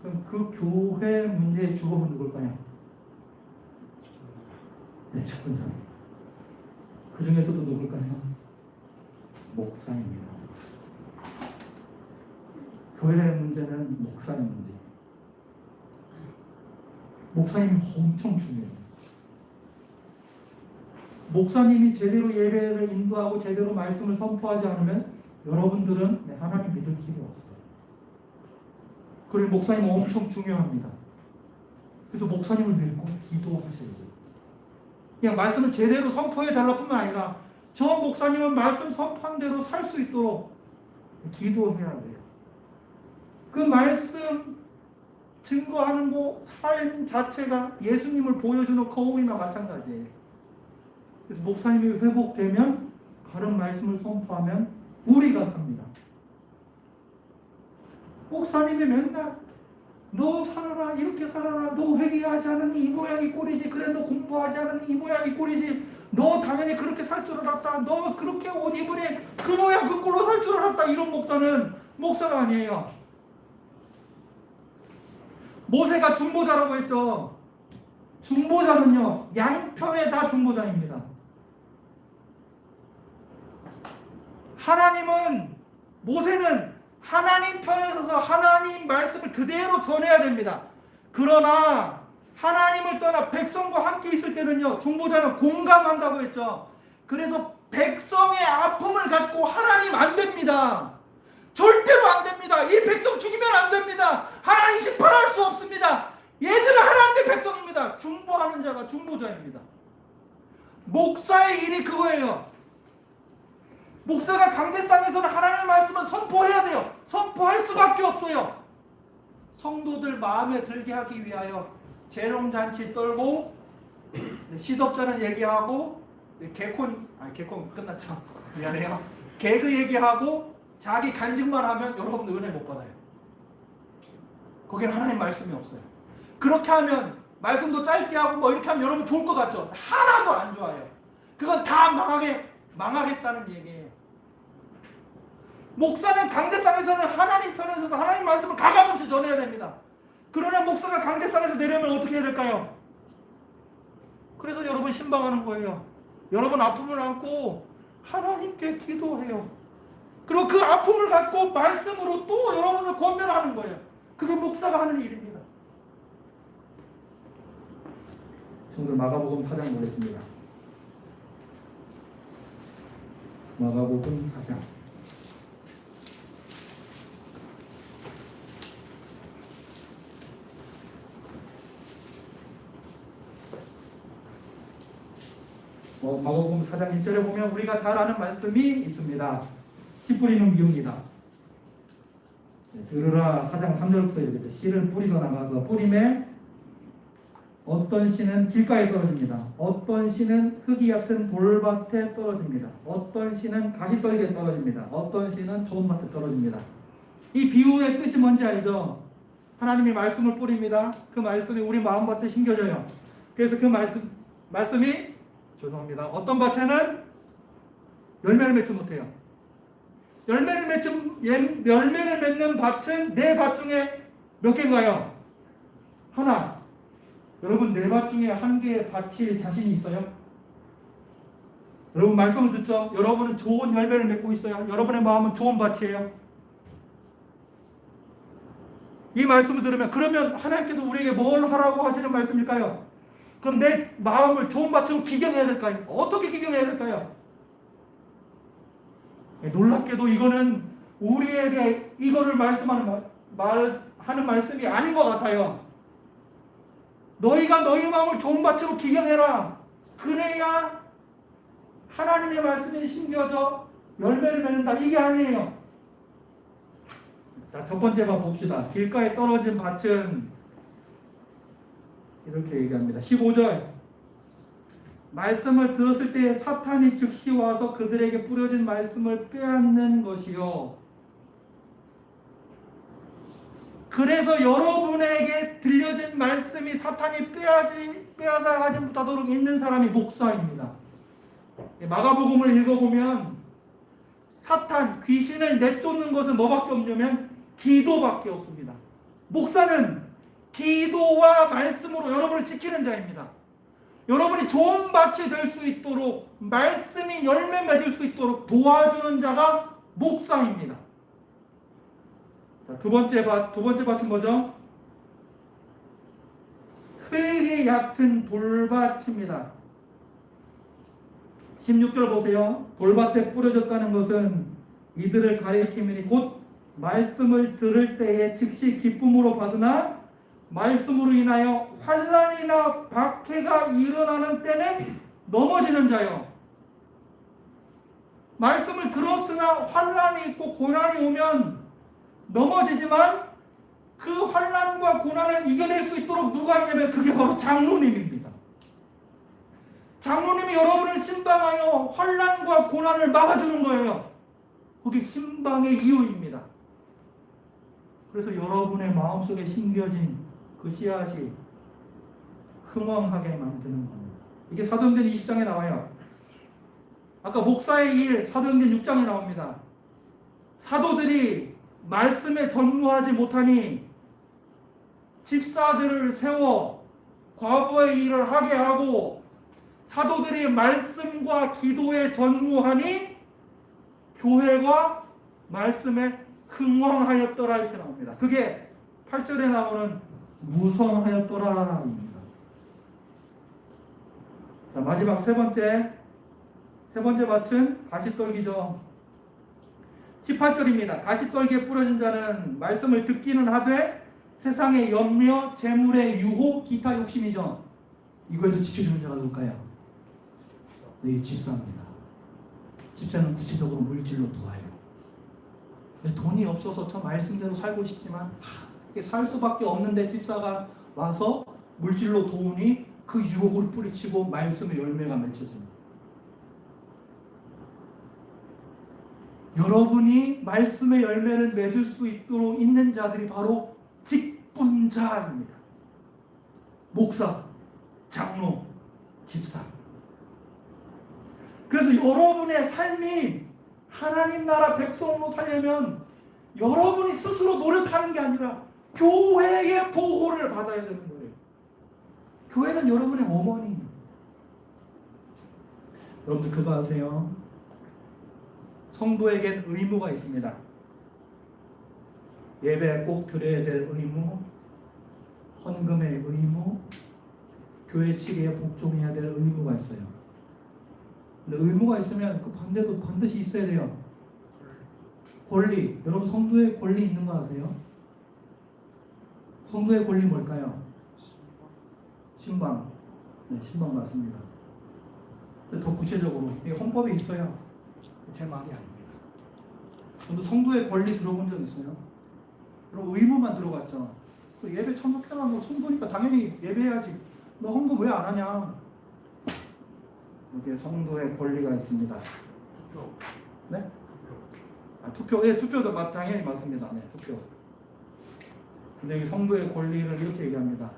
그럼 그 교회 문제의 주범은 누굴까요? 네, chấp 권자. 그 중에서도 누굴까요? 목사입니다. 교회의 문제는 목사의 문제. 목사님이 엄청 중요해요. 목사님이 제대로 예배를 인도하고 제대로 말씀을 선포하지 않으면 여러분들은 하나님 믿을 길이 없어요. 그리고 목사님은 엄청 중요합니다. 그래서 목사님을 믿고 기도하셔야 돼요. 그냥 말씀을 제대로 선포해 달라뿐만 아니라 저 목사님은 말씀 선포한 대로 살 수 있도록 기도해야 돼요. 그 말씀 증거하는 삶 자체가 예수님을 보여주는 거울이나 마찬가지예요. 그래서 목사님이 회복되면 바른 말씀을 선포하면 우리가 삽니다. 목사님이 맨날 너 살아라, 이렇게 살아라, 너 회개하지 않으니 이 모양이 꼴이지, 그래 너 공부하지 않으니 이 모양이 꼴이지, 너 당연히 그렇게 살 줄 알았다, 너 그렇게 옷 입으니 그 모양 그 꼴로 살 줄 알았다, 이런 목사는 목사가 아니에요. 모세가 중보자라고 했죠. 중보자는요, 양편에 다 중보자입니다. 모세는 하나님 편에 서서 하나님 말씀을 그대로 전해야 됩니다. 그러나 하나님을 떠나 백성과 함께 있을 때는요, 중보자는 공감한다고 했죠. 그래서 백성의 아픔을 갖고 하나님 안 됩니다. 절대로 안 됩니다. 이 백성 죽이면 안 됩니다. 하나님 심판할 수 없습니다. 얘들은 하나님의 백성입니다. 중보하는 자가 중보자입니다. 목사의 일이 그거예요. 목사가 강대상에서는 하나님의 말씀을 선포해야 돼요. 선포할 수밖에 없어요. 성도들 마음에 들게 하기 위하여 재롱잔치 떨고 시덥잖은 얘기하고 개콘 끝났죠. 미안해요. 개그 얘기하고 자기 간증만 하면 여러분들 은혜 못 받아요. 거기는 하나님 말씀이 없어요. 그렇게 하면 말씀도 짧게 하고 이렇게 하면 여러분 좋을 것 같죠? 하나도 안 좋아요. 그건 다 망하겠다는 얘기예요. 목사는 강대상에서는 하나님 편에 서서 하나님 말씀을 가감없이 전해야 됩니다. 그러나 목사가 강대상에서 내려오면 어떻게 해야 될까요? 그래서 여러분 신방하는 거예요. 여러분 아픔을 안고 하나님께 기도해요. 그리고 그 아픔을 갖고 말씀으로 또 여러분을 권면하는 거예요. 그게 목사가 하는 일입니다. 오늘 마가복음 4장 보겠습니다. 마가복음 4장. 마가복음 4장 1절에 보면 우리가 잘 아는 말씀이 있습니다. 씨 뿌리는 비유입니다. 들으라 4장 3절부터 이렇게 씨를 뿌리고 나가서 뿌림에 어떤 씨는 길가에 떨어집니다. 어떤 씨는 흙이 얕은 돌밭에 떨어집니다. 어떤 씨는 가시떨기에 떨어집니다. 어떤 씨는 좋은 밭에 떨어집니다. 이 비유의 뜻이 뭔지 알죠? 하나님이 말씀을 뿌립니다. 그 말씀이 우리 마음밭에 심겨져요. 그래서 그 말씀이 어떤 밭에는 열매를 맺지 못해요. 열매를 맺는 밭은 네 밭 중에 몇 개인가요? 하나. 여러분 네 밭 중에 한 개에 바칠 자신이 있어요? 여러분 말씀을 듣죠? 여러분은 좋은 열매를 맺고 있어요. 여러분의 마음은 좋은 밭이에요. 이 말씀을 들으면 그러면 하나님께서 우리에게 뭘 하라고 하시는 말씀일까요? 그럼 내 마음을 좋은 밭으로 기경해야 될까요? 어떻게 기경해야 될까요? 놀랍게도 이거는 우리에게 이거를 하는 말씀이 아닌 것 같아요. 너희가 너희 마음을 좋은 밭으로 기경해라. 그래야 하나님의 말씀이 심겨져 열매를 맺는다. 이게 아니에요. 자, 첫 번째 봐 봅시다. 길가에 떨어진 밭은 이렇게 얘기합니다. 15절. 말씀을 들었을 때 사탄이 즉시 와서 그들에게 뿌려진 말씀을 빼앗는 것이요. 그래서 여러분에게 들려진 말씀이 사탄이 빼앗아 가지 못하도록 있는 사람이 목사입니다. 마가복음을 읽어보면 사탄, 귀신을 내쫓는 것은 뭐밖에 없냐면 기도밖에 없습니다. 목사는 기도와 말씀으로 여러분을 지키는 자입니다. 여러분이 좋은 밭이 될 수 있도록, 말씀이 열매 맺을 수 있도록 도와주는 자가 목사입니다. 자, 두 번째 밭은 뭐죠? 흙이 얕은 돌밭입니다. 16절 보세요. 돌밭에 뿌려졌다는 것은 이들을 가리킴이니 곧 말씀을 들을 때에 즉시 기쁨으로 받으나 말씀으로 인하여 환난이나 박해가 일어나는 때는 넘어지는 자요. 말씀을 들었으나 환난이 있고 고난이 오면 넘어지지만 그 환난과 고난을 이겨낼 수 있도록 누가 있냐면 그게 바로 장로님입니다. 장로님이 여러분을 신방하여 환난과 고난을 막아주는 거예요. 그게 신방의 이유입니다. 그래서 여러분의 마음속에 심겨진 그 씨앗이 흥왕하게 만드는 겁니다. 이게 사도행전 20장에 나와요. 아까 목사의 일 사도행전 6장에 나옵니다. 사도들이 말씀에 전무하지 못하니 집사들을 세워 과부의 일을 하게 하고 사도들이 말씀과 기도에 전무하니 교회가 말씀에 흥왕하였더라 이렇게 나옵니다. 그게 8절에 나오는 무성하였더라입니다. 자, 마지막 세 번째 밭은 가시떨기죠. 18절입니다. 가시떨기에 뿌려진 자는 말씀을 듣기는 하되 세상의 염려, 재물의 유혹, 기타 욕심이죠. 이거에서 지켜주는 자가 누굴까요? 네, 집사입니다. 집사는 구체적으로 물질로 도와요. 돈이 없어서 저 말씀대로 살고 싶지만 살 수밖에 없는데 집사가 와서 물질로 도우니 그 유혹을 뿌리치고 말씀의 열매가 맺혀집니다. 여러분이 말씀의 열매를 맺을 수 있도록 있는 자들이 바로 직분자입니다. 목사, 장로, 집사. 그래서 여러분의 삶이 하나님 나라 백성으로 살려면 여러분이 스스로 노력하는 게 아니라 교회의 보호를 받아야 되는 거예요. 교회는 여러분의 어머니. 여러분들 그거 아세요? 성도에겐 의무가 있습니다. 예배 꼭 드려야 될 의무, 헌금의 의무, 교회 측에 복종해야 될 의무가 있어요. 근데 의무가 있으면 그 반대도 반드시 있어야 돼요. 권리. 여러분 성도의 권리 있는 거 아세요? 성도의 권리 뭘까요? 신방. 네, 신방 맞습니다. 더 구체적으로 이게 헌법에 있어요. 제 말이 아닙니다. 여러분 성도의 권리 들어본 적 있어요? 여러분 의무만 들어갔죠. 예배 참석해놔. 성도니까 당연히 예배해야지. 너 헌금 왜 안 하냐? 여기에 성도의 권리가 있습니다. 투표. 네? 투표. 네, 투표도 당연히 맞습니다. 네, 투표. 근데 여기 성도의 권리를 이렇게 얘기합니다.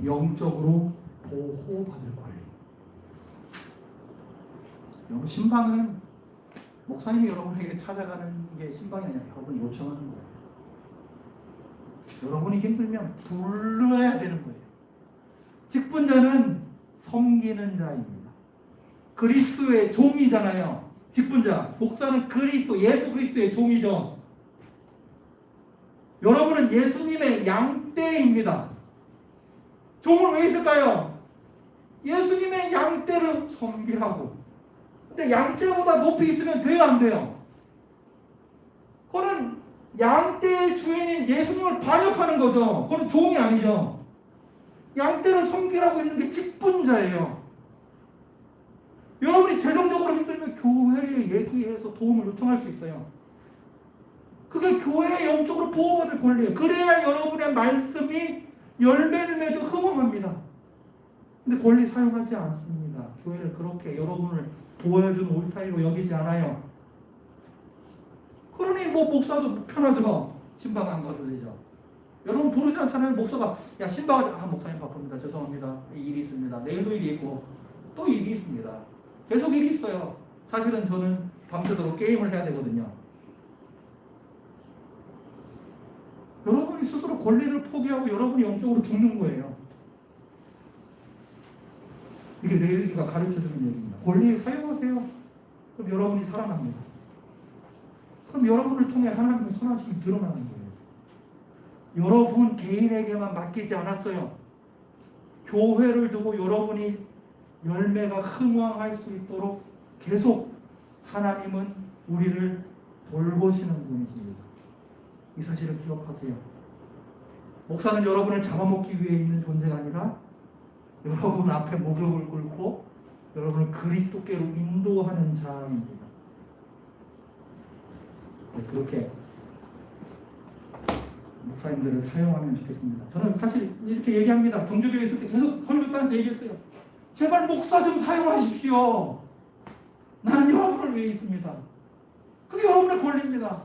영적으로 보호받을 권리. 여러분 신방은 목사님이 여러분에게 찾아가는 게 신방이 아니라 여러분이 요청하는 거예요. 여러분이 힘들면 불러야 되는 거예요. 직분자는 섬기는 자입니다. 그 그리스도의 종이잖아요. 직분자. 목사는 그리스도, 예수 그리스도의 종이죠. 여러분은 예수님의 양떼입니다. 종은 왜 있을까요? 예수님의 양떼를 섬기라고. 근데 양떼보다 높이 있으면 돼요, 안 돼요? 그거는 양떼의 주인인 예수님을 반역하는 거죠. 그건 종이 아니죠. 양떼를 섬기라고 있는 게 직분자예요. 여러분이 재정적으로 힘들면 교회에 얘기해서 도움을 요청할 수 있어요. 그게 교회의 영적으로 보호받을 권리예요. 그래야 여러분의 말씀이 열매를 맺어 흥황합니다. 근데 권리 사용하지 않습니다. 교회를 그렇게 여러분을 보호해주는 울타리로 여기지 않아요. 그러니 뭐 목사도 편하죠. 신방 안 가도 되죠. 여러분 부르지 않잖아요. 목사가 야 신방 목사님 바쁩니다. 죄송합니다. 일이 있습니다. 내일도 일이 있고 또 일이 있습니다. 계속 일이 있어요. 사실은 저는 밤새도록 게임을 해야 되거든요. 여러분이 스스로 권리를 포기하고 여러분이 영적으로 죽는 거예요. 이게 레위기가 가르쳐주는 얘기입니다. 권리를 사용하세요. 그럼 여러분이 살아납니다. 그럼 여러분을 통해 하나님의 선하심이 드러나는 거예요. 여러분 개인에게만 맡기지 않았어요. 교회를 두고 여러분이 열매가 흥왕할 수 있도록 계속 하나님은 우리를 돌보시는 분이십니다. 이 사실을 기억하세요. 목사는 여러분을 잡아먹기 위해 있는 존재가 아니라 여러분 앞에 목욕을 꿇고 여러분을 그리스도께로 인도하는 자입니다. 네, 그렇게 목사님들을 사용하면 좋겠습니다. 저는 사실 이렇게 얘기합니다. 경주교회 있을 때 계속 설교단에서 얘기했어요. 제발 목사 좀 사용하십시오. 나는 여러분을 위해 있습니다. 그게 여러분의 권리입니다.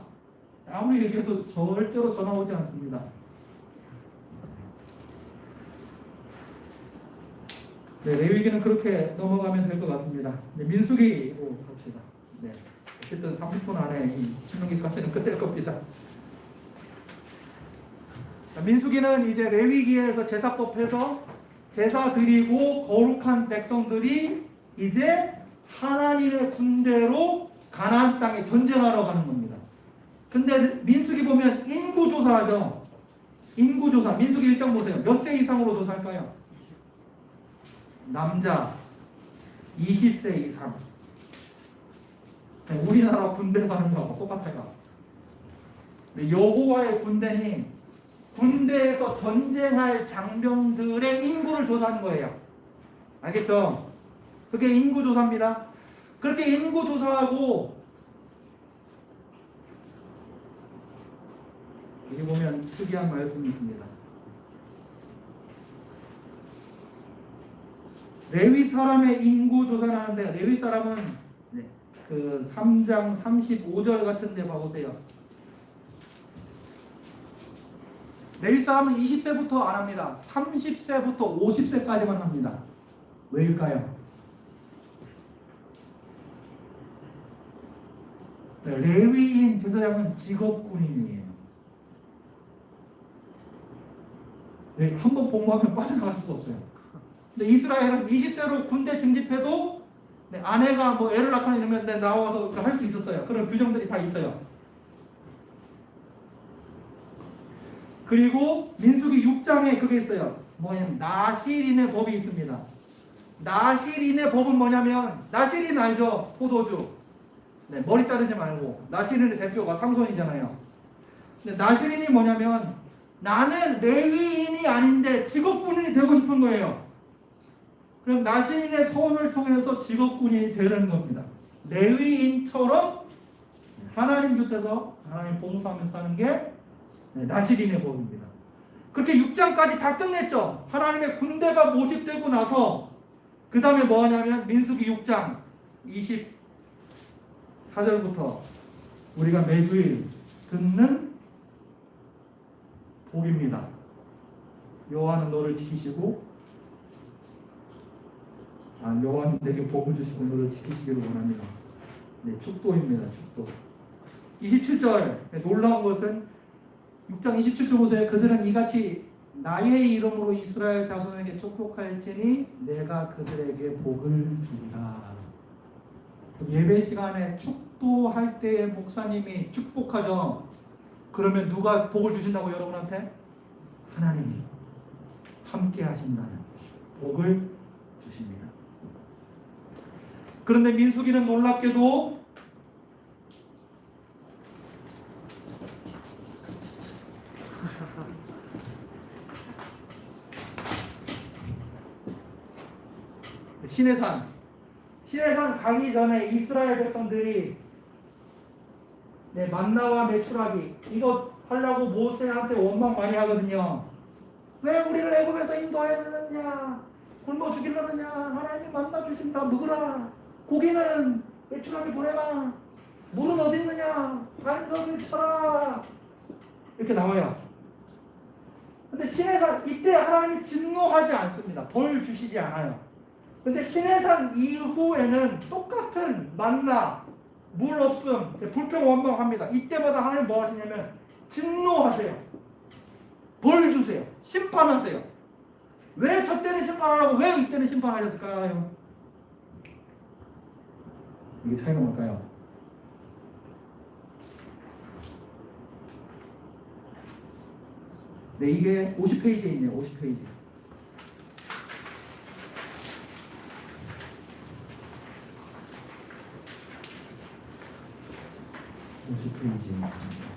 아무리 얘기해도 절대로 전화 오지 않습니다. 네, 레위기는 그렇게 넘어가면 될 것 같습니다. 네, 민수기로 갑시다. 네, 어쨌든 30분 안에 이 신명기까지는 끝낼 겁니다. 자, 민수기는 이제 레위기에서 제사법해서 제사 드리고 거룩한 백성들이 이제 하나님의 군대로 가나안 땅에 전쟁하러 가는 겁니다. 근데 민수기 보면 인구조사하죠. 인구조사. 민수기 1장 보세요. 몇 세 이상으로 조사할까요? 남자 20세 이상. 우리나라 군대 가는 거하고 똑같아요. 여호와의 군대니 군대에서 전쟁할 장병들의 인구를 조사하는 거예요. 알겠죠? 그게 인구조사입니다. 그렇게 인구조사하고 여기 보면 특이한 말씀이 있습니다. 레위 사람의 인구 조사를 하는데 레위 사람은 그 3장 35절 같은 데 봐보세요. 레위 사람은 20세부터 안 합니다. 30세부터 50세까지만 합니다. 왜일까요? 레위인 제사장은 직업군인이에요. 네, 한번 복무하면 빠져나갈 수가 없어요. 근데 이스라엘은 20세로 군대 징집해도 아내가 뭐 애를 낳거나 이러면 나와서 할 수 있었어요. 그런 규정들이 다 있어요. 그리고 민수기 6장에 그게 있어요. 뭐냐면 나실인의 법이 있습니다. 나실인의 법은 뭐냐면 나실인 알죠? 포도주. 네, 머리 자르지 말고. 나실인의 대표가 삼손이잖아요. 근데 나실인이 뭐냐면 나는 레위인이 아닌데 직업군인이 되고 싶은 거예요. 그럼 나실인의 소원을 통해서 직업군인이 되려는 겁니다. 레위인처럼 하나님 곁에서 하나님 봉사하면서 사는 게 나실인의 법입니다. 그렇게 6장까지 다 끝냈죠. 하나님의 군대가 모집되고 나서 그 다음에 뭐 하냐면 민수기 6장 24절부터 우리가 매주일 듣는 복입니다. 여호와는 너를 지키시고 여호와는 내게 복을 주시고 너를 지키시기를 원합니다. 네, 축도입니다. 축도. 27절 놀라운 것은 6장 27절 보세요. 그들은 이같이 나의 이름으로 이스라엘 자손에게 축복할지니 내가 그들에게 복을 주리라. 예배 시간에 축도할 때 목사님이 축복하죠. 그러면 누가 복을 주신다고 여러분한테? 하나님이 함께 하신다는 복을 주십니다. 그런데 민수기는 놀랍게도 시내산 가기 전에 이스라엘 백성들이 만나와 메추라기 이거 하려고 모세한테 원망 많이 하거든요. 왜 우리를 애굽에서 인도하였느냐? 굶어 죽이려느냐? 하나님 만나 주신다 먹으라. 고기는 메추라기 보내라. 물은 어디 있느냐? 반석을 쳐라. 이렇게 나와요. 근데 시내산 이때 하나님이 진노하지 않습니다. 벌 주시지 않아요. 근데 시내산 이후에는 똑같은 만나, 물 없음, 불평 원망합니다. 이때마다 하나님 뭐 하시냐면 진노하세요. 벌 주세요. 심판하세요. 왜 저 때는 심판하라고 왜 이때는 심판하셨을까요? 이게 차이가 뭘까요? 네, 이게 50페이지에 있네요. 50페이지. 페이지에 있습니다.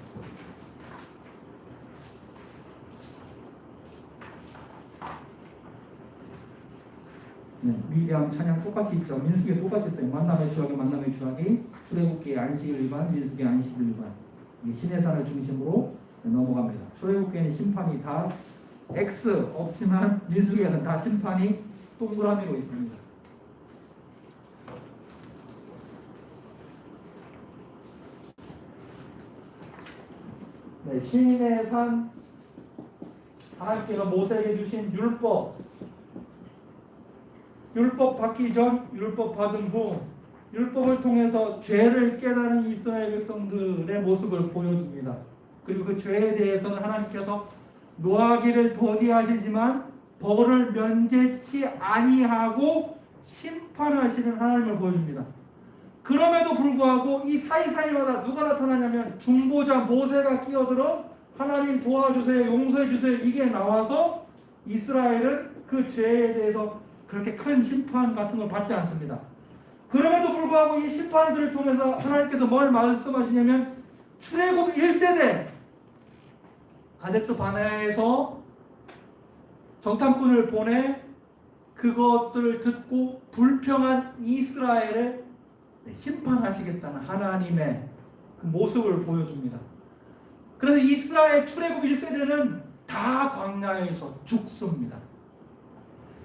네, 미디암 찬양 똑같이 있죠. 민수기에 똑같이 있어요. 만남의 추하기, 만남의 추하기, 출애굽기의 안식일 위반, 민수기의 안식일 위반. 이게 시내산을 중심으로 넘어갑니다. 출애굽기에는 심판이 다 X 없지만 민수기에는 다 심판이 동그라미로 있습니다. 네, 시내산 하나님께서 모세에게 주신 율법 받기 전, 율법 받은 후, 율법을 통해서 죄를 깨달은 이스라엘 백성들의 모습을 보여줍니다. 그리고 그 죄에 대해서는 하나님께서 노하기를 더디하시지만 벌을 면제치 아니하고 심판하시는 하나님을 보여줍니다. 그럼에도 불구하고 이 사이사이마다 누가 나타나냐면 중보자 모세가 끼어들어 하나님 도와주세요, 용서해주세요 이게 나와서 이스라엘은 그 죄에 대해서 그렇게 큰 심판 같은 걸 받지 않습니다. 그럼에도 불구하고 이 심판들을 통해서 하나님께서 뭘 말씀하시냐면 출애굽 1세대 가데스 바네아에서 정탐꾼을 보내 그것들을 듣고 불평한 이스라엘을 심판하시겠다는 하나님의 그 모습을 보여줍니다. 그래서 이스라엘 출애굽 1세대는 다 광야에서 죽습니다.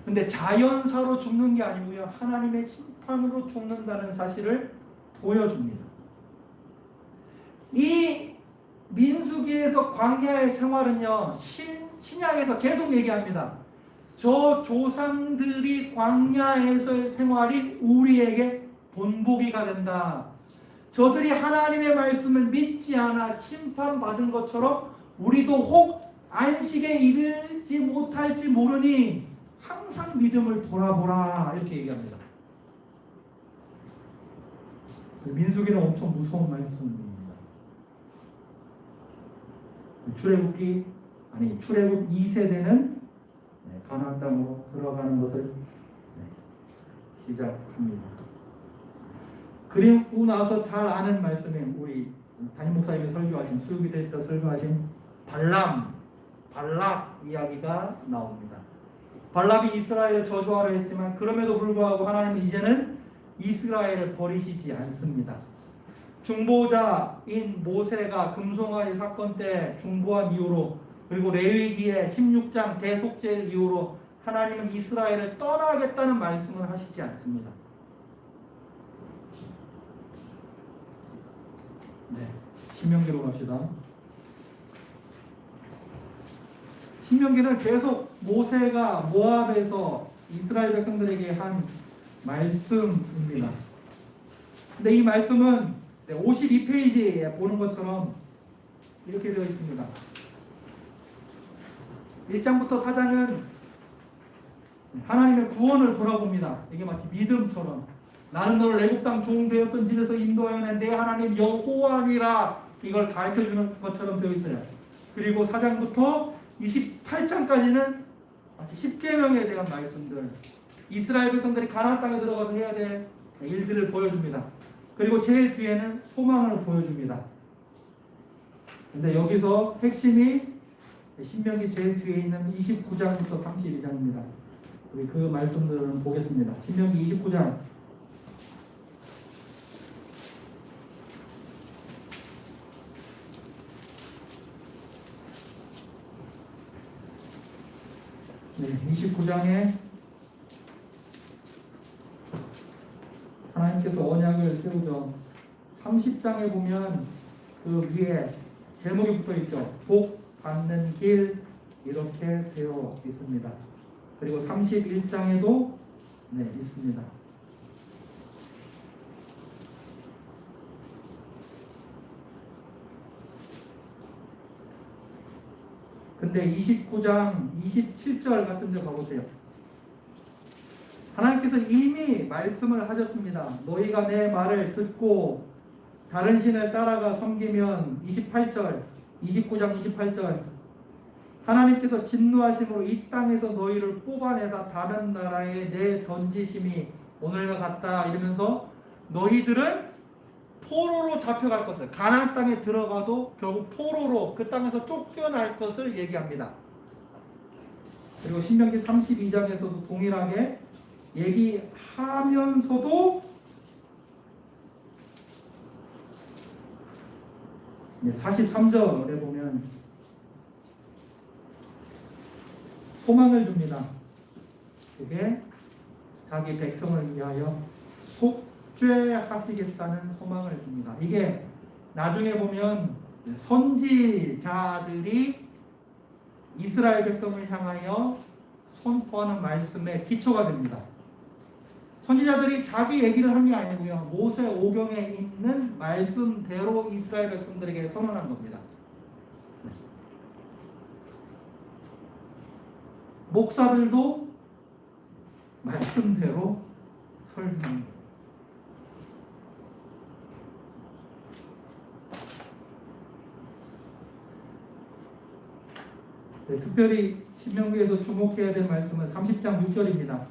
근데 자연사로 죽는 게 아니고요. 하나님의 심판으로 죽는다는 사실을 보여줍니다. 이 민수기에서 광야의 생활은요. 신약에서 계속 얘기합니다. 저 조상들이 광야에서의 생활이 우리에게 본보기가 된다. 저들이 하나님의 말씀을 믿지 않아 심판받은 것처럼 우리도 혹 안식에 이르지 못할지 모르니 항상 믿음을 돌아보라 이렇게 얘기합니다. 민수기는 엄청 무서운 말씀입니다. 출애굽 2세대는 가나안 땅으로 들어가는 것을 시작합니다. 그리고 나서 잘 아는 말씀이 우리 담임 목사님이 설교하신 수요기 때 설교하신 발락 이야기가 나옵니다. 발락이 이스라엘을 저주하려 했지만 그럼에도 불구하고 하나님은 이제는 이스라엘을 버리시지 않습니다. 중보자인 모세가 금송아지 사건 때 중보한 이후로 그리고 레위기의 16장 대속죄 이후로 하나님은 이스라엘을 떠나겠다는 말씀을 하시지 않습니다. 네, 신명기로 갑시다. 신명기는 계속 모세가 모압에서 이스라엘 백성들에게 한 말씀입니다. 근데 이 말씀은 52페이지에 보는 것처럼 이렇게 되어 있습니다. 1장부터 4장은 하나님의 구원을 돌아봅니다. 이게 마치 믿음처럼 나는 너를 애굽 땅 종되었던 집에서 인도하여 내 하나님 여호와니라 이걸 가르쳐주는 것처럼 되어 있어요. 그리고 4장부터 28장까지는 마치 십계명에 대한 말씀들, 이스라엘 백성들이 가나안 땅에 들어가서 해야 될 일들을 보여줍니다. 그리고 제일 뒤에는 소망을 보여줍니다. 근데 여기서 핵심이 신명기 제일 뒤에 있는 29장부터 32장입니다. 우리 그 말씀들을 보겠습니다. 신명기 29장. 네, 29장에 하나님께서 언약을 세우죠. 30장에 보면 그 위에 제목이 붙어 있죠. 복 받는 길 이렇게 되어 있습니다. 그리고 31장에도 있습니다. 근데 29장 27절 같은 데 가보세요. 하나님께서 이미 말씀을 하셨습니다. 너희가 내 말을 듣고 다른 신을 따라가 섬기면 28절, 29장 28절 하나님께서 진노하심으로 이 땅에서 너희를 뽑아내사 다른 나라에 내던지심이 오늘과 같다 이러면서 너희들은 포로로 잡혀갈 것을 가나안 땅에 들어가도 결국 포로로 그 땅에서 쫓겨날 것을 얘기합니다. 그리고 신명기 32장에서도 동일하게 얘기하면서도 43절에 보면 소망을 줍니다. 그게 자기 백성을 위하여 속죄하시겠다는 소망을 줍니다. 이게 나중에 보면 선지자들이 이스라엘 백성을 향하여 선포하는 말씀의 기초가 됩니다. 선지자들이 자기 얘기를 한 게 아니고요. 모세 오경에 있는 말씀대로 이스라엘 백성들에게 선언한 겁니다. 목사들도 말씀대로 설명합니다. 특별히 신명기에서 주목해야 될 말씀은 30장 6절입니다.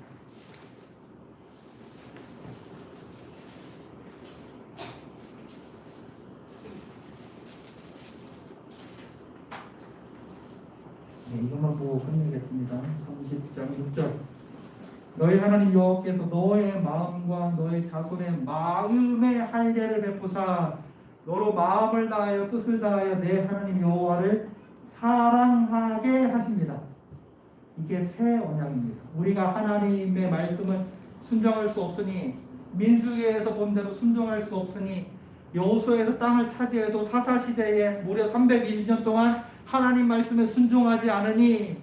이것만 보고 끝내겠습니다. 30장 6절 너희 하나님 여호와께서 너의 마음과 너의 자손의 마음의 할례를 베푸사 너로 마음을 다하여 뜻을 다하여 내 하나님 여호와를 사랑하게 하십니다. 이게 새 언약입니다. 우리가 하나님의 말씀을 순종할 수 없으니 민수기에서 본 대로 순종할 수 없으니 여호수아에서 땅을 차지해도 사사시대에 무려 320년 동안 하나님 말씀에 순종하지 않으니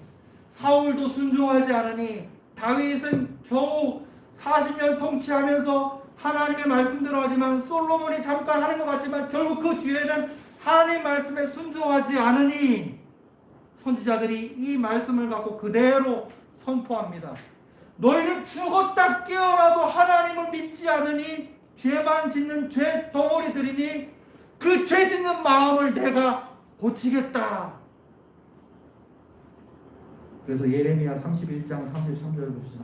사울도 순종하지 않으니 다윗은 겨우 40년 통치하면서 하나님의 말씀대로 하지만 솔로몬이 잠깐 하는 것 같지만 결국 그 뒤에는 하나님 말씀에 순종하지 않으니 선지자들이 이 말씀을 갖고 그대로 선포합니다. 너희는 죽었다 깨어나도 하나님을 믿지 않으니 죄만 짓는 죄 덩어리들이니 그 죄 짓는 마음을 내가 고치겠다. 그래서 예레미야 31장 33절을 봅시다.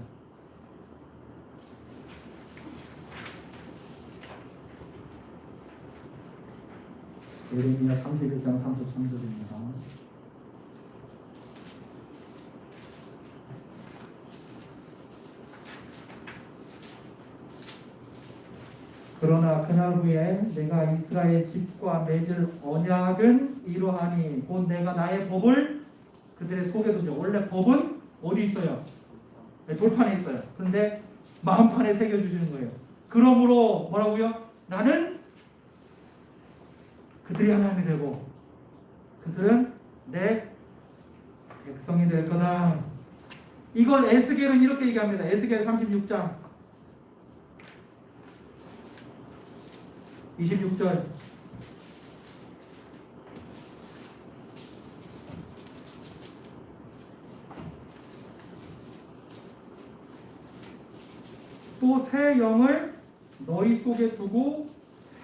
예레미야 31장 33절입니다. 그러나 그날 후에 내가 이스라엘 집과 맺을 언약은 이러하니 곧 내가 나의 법을 그들의 속에 두죠. 원래 법은 어디 있어요? 돌판에 있어요. 근데 마음판에 새겨주시는 거예요. 그러므로 뭐라고요? 나는 그들이 하나님이 되고 그들은 내 백성이 될 거다. 이걸 에스겔은 이렇게 얘기합니다. 에스겔 36장 26절 또 새 영을 너희 속에 두고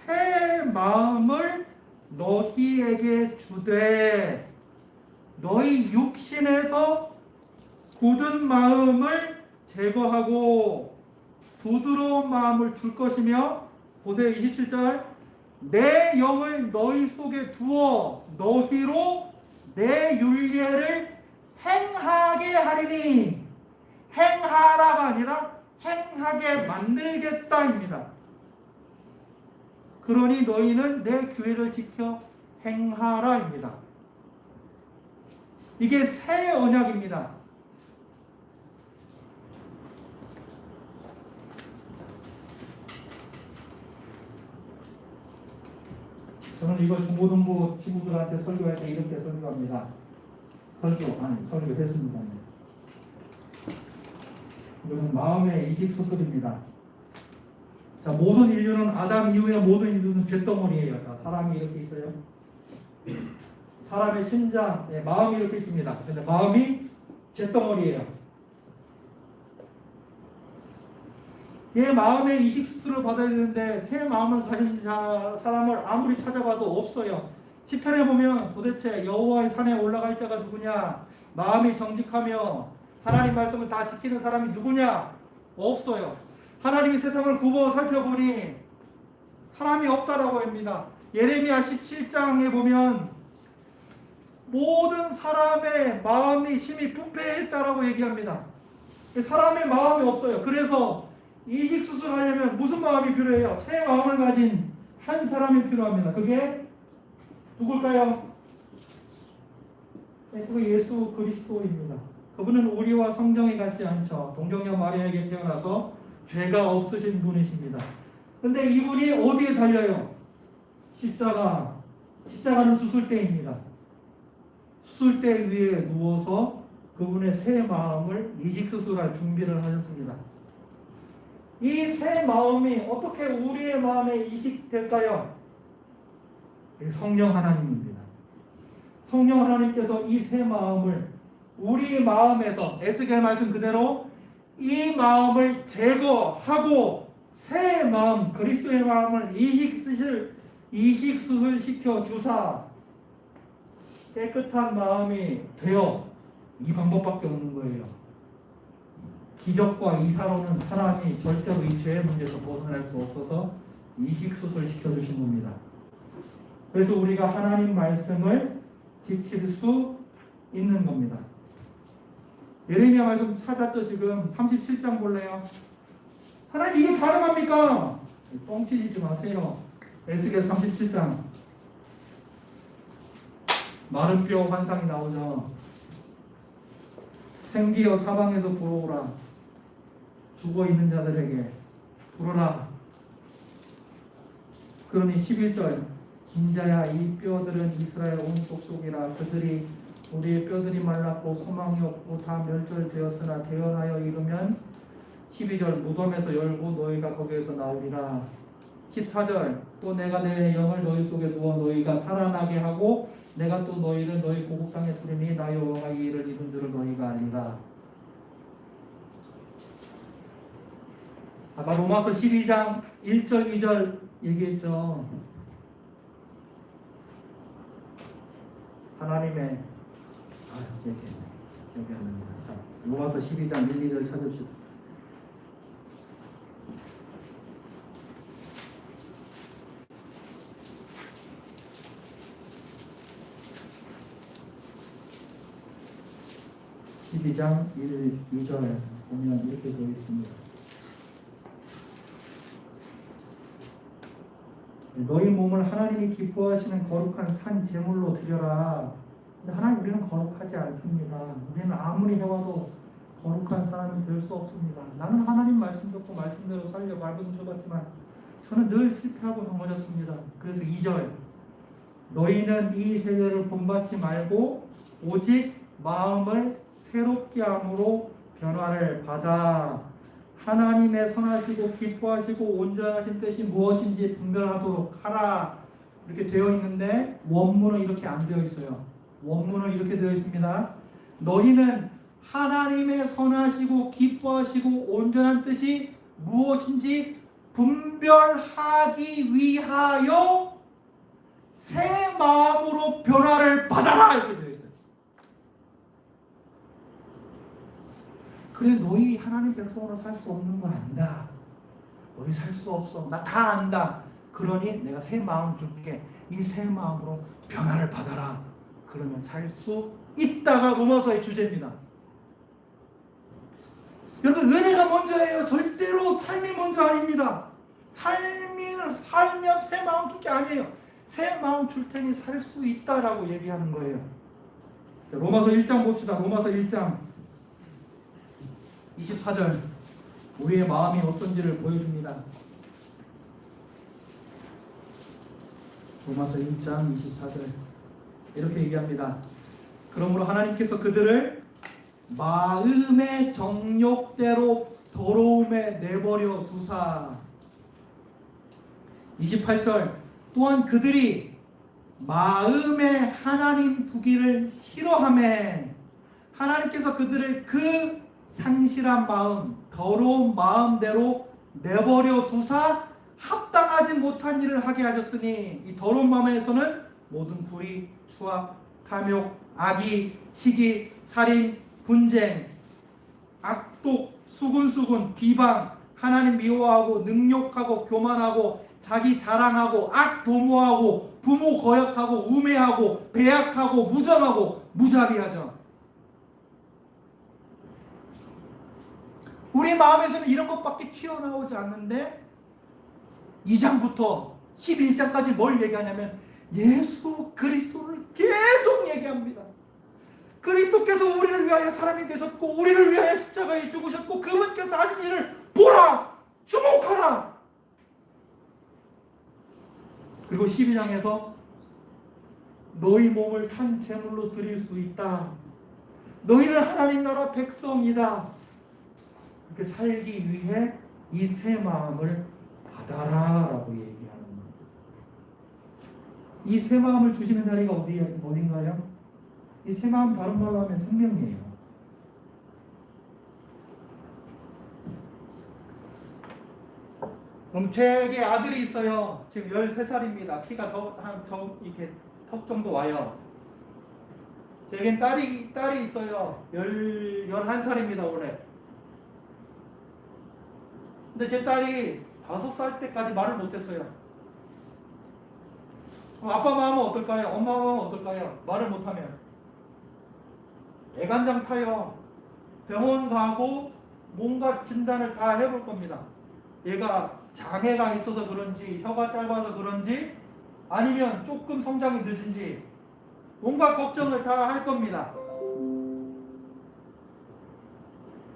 새 마음을 너희에게 주되 너희 육신에서 굳은 마음을 제거하고 부드러운 마음을 줄 것이며 보세요 27절 내 영을 너희 속에 두어 너희로 내 율례를 행하게 하리니 행하라가 아니라 행하게 만들겠다입니다. 그러니 너희는 내 규례를 지켜 행하라입니다. 이게 새 언약입니다. 저는 이거 중고등부 친구들한테 설교할 때 이렇게 설교합니다. 설교했습니다. 이거는 마음의 이식 수술입니다. 자, 모든 인류는 아담 이후에 모든 인류는 잿덩어리예요. 자, 사람이 이렇게 있어요. 사람의 심장, 마음이 이렇게 있습니다. 근데 마음이 잿덩어리예요. 얘 마음의 이식 수술을 받아야 되는데 새 마음을 가진 사람을 아무리 찾아봐도 없어요. 시편에 보면 도대체 여호와의 산에 올라갈 자가 누구냐? 마음이 정직하며 하나님 말씀을 다 지키는 사람이 누구냐? 없어요. 하나님이 세상을 굽어 살펴보니 사람이 없다라고 합니다. 예레미야 17장에 보면 모든 사람의 마음이 심히 부패했다라고 얘기합니다. 사람의 마음이 없어요. 그래서 이식 수술하려면 무슨 마음이 필요해요? 새 마음을 가진 한 사람이 필요합니다. 그게 누굴까요? 그게 예수 그리스도입니다. 그분은 우리와 성정이 같지 않죠. 동정녀 마리아에게 태어나서 죄가 없으신 분이십니다. 근데 이분이 어디에 달려요? 십자가는 수술대입니다. 수술대 위에 누워서 그분의 새 마음을 이식 수술할 준비를 하셨습니다. 이 새 마음이 어떻게 우리의 마음에 이식될까요? 성령 하나님입니다. 성령 하나님께서 이 새 마음을 우리 마음에서 에스겔 말씀 그대로 이 마음을 제거하고 새 마음 그리스도의 마음을 이식 수술시켜 주사 깨끗한 마음이 되어 이 방법밖에 없는 거예요. 기적과 이사로는 사람이 절대로 이 죄의 문제에서 벗어날 수 없어서 이식수술 시켜주신 겁니다. 그래서 우리가 하나님 말씀을 지킬 수 있는 겁니다. 예레미야 말씀 찾았죠? 지금 37장 볼래요? 하나님 이게 가능합니까? 뻥치지 마세요. 에스겔 37장 마른 뼈 환상이 나오죠. 생기어 사방에서 불어오라. 죽어있는 자들에게 불어라. 그러니 11절 인자야 이 뼈들은 이스라엘 온 족속이라. 그들이 우리의 뼈들이 말랐고 소망이 없고 다 멸절되었으나 대언하여 이르면 12절 무덤에서 열고 너희가 거기에서 나오리라. 14절 또 내가 내 영을 너희 속에 두어 너희가 살아나게 하고 내가 또 너희를 너희 고국 땅에 두리니 나 여호와가 이 일을 이룬 줄을 너희가 알리라. 아까 로마서 12장 1절 2절 얘기했죠. 하나님의 기억이 안 납니다. 자, 로마서 12장 1, 2절 찾읍시다. (12장 1, 2절) 보면 이렇게 되어 있습니다. 너희 몸을 하나님이 기뻐하시는 거룩한 산 제물로 드려라. 근데 하나님 우리는 거룩하지 않습니다. 우리는 아무리 해와도 거룩한 사람이 될 수 없습니다. 나는 하나님 말씀 듣고 말씀대로 살려 말씀 줘봤지만 저는 늘 실패하고 넘어졌습니다. 그래서 2절 너희는 이 세대를 본받지 말고 오직 마음을 새롭게 함으로 변화를 받아 하나님의 선하시고 기뻐하시고 온전하신 뜻이 무엇인지 분별하도록 하라. 이렇게 되어 있는데 원문은 이렇게 안 되어 있어요. 원문은 이렇게 되어 있습니다. 너희는 하나님의 선하시고 기뻐하시고 온전한 뜻이 무엇인지 분별하기 위하여 새 마음으로 변화를 받아라 이렇게 되어 있어요. 그래 너희 하나님 백성으로 살 수 없는 거 안다. 너희 살 수 없어. 나 다 안다. 그러니 내가 새 마음 줄게. 이 새 마음으로 변화를 받아라. 그러면 살 수 있다가 로마서의 주제입니다. 여러분 은혜가 먼저예요. 절대로 삶이 먼저 아닙니다. 살면 새 마음 줄 게 아니에요. 새 마음 줄 테니 살 수 있다라고 얘기하는 거예요. 로마서 1장 봅시다. 로마서 1장 24절 우리의 마음이 어떤지를 보여줍니다. 로마서 1장 24절 이렇게 얘기합니다. 그러므로 하나님께서 그들을 마음의 정욕대로 더러움에 내버려 두사. 28절 또한 그들이 마음에 하나님 두기를 싫어하매 하나님께서 그들을 그 상실한 마음 더러운 마음대로 내버려 두사 합당하지 못한 일을 하게 하셨으니 이 더러운 마음에서는 모든 불의, 추악, 탐욕, 악의, 시기, 살인, 분쟁, 악독, 수군수군, 비방, 하나님 미워하고 능욕하고 교만하고 자기 자랑하고 악도모하고 부모 거역하고 우매하고 배약하고 무정하고 무자비하죠. 우리 마음에서는 이런 것밖에 튀어나오지 않는데 2장부터 11장까지 뭘 얘기하냐면 예수 그리스도를 계속 얘기합니다. 그리스도께서 우리를 위하여 사람이 되셨고 우리를 위하여 십자가에 죽으셨고 그분께서 하신 일을 보라! 주목하라! 그리고 12장에서 너희 몸을 산 제물로 드릴 수 있다. 너희는 하나님 나라 백성이다. 이렇게 살기 위해 이 새 마음을 받아라 라고 얘기하는 겁니다. 이 새 마음을 주시는 자리가 어딘가요? 이 새 마음 다른 말로 하면 생명이에요. 그럼 제게 아들이 있어요. 지금 13살입니다. 키가 이렇게 턱 정도 와요. 제겐 딸이 있어요. 11살입니다 올해. 근데 제 딸이 5살 때까지 말을 못했어요. 아빠 마음은 어떨까요? 엄마 마음은 어떨까요? 말을 못하면 애간장 타요. 병원 가고 뭔가 진단을 다 해볼 겁니다. 얘가 장애가 있어서 그런지 혀가 짧아서 그런지 아니면 조금 성장이 늦은지 뭔가 걱정을 다 할 겁니다.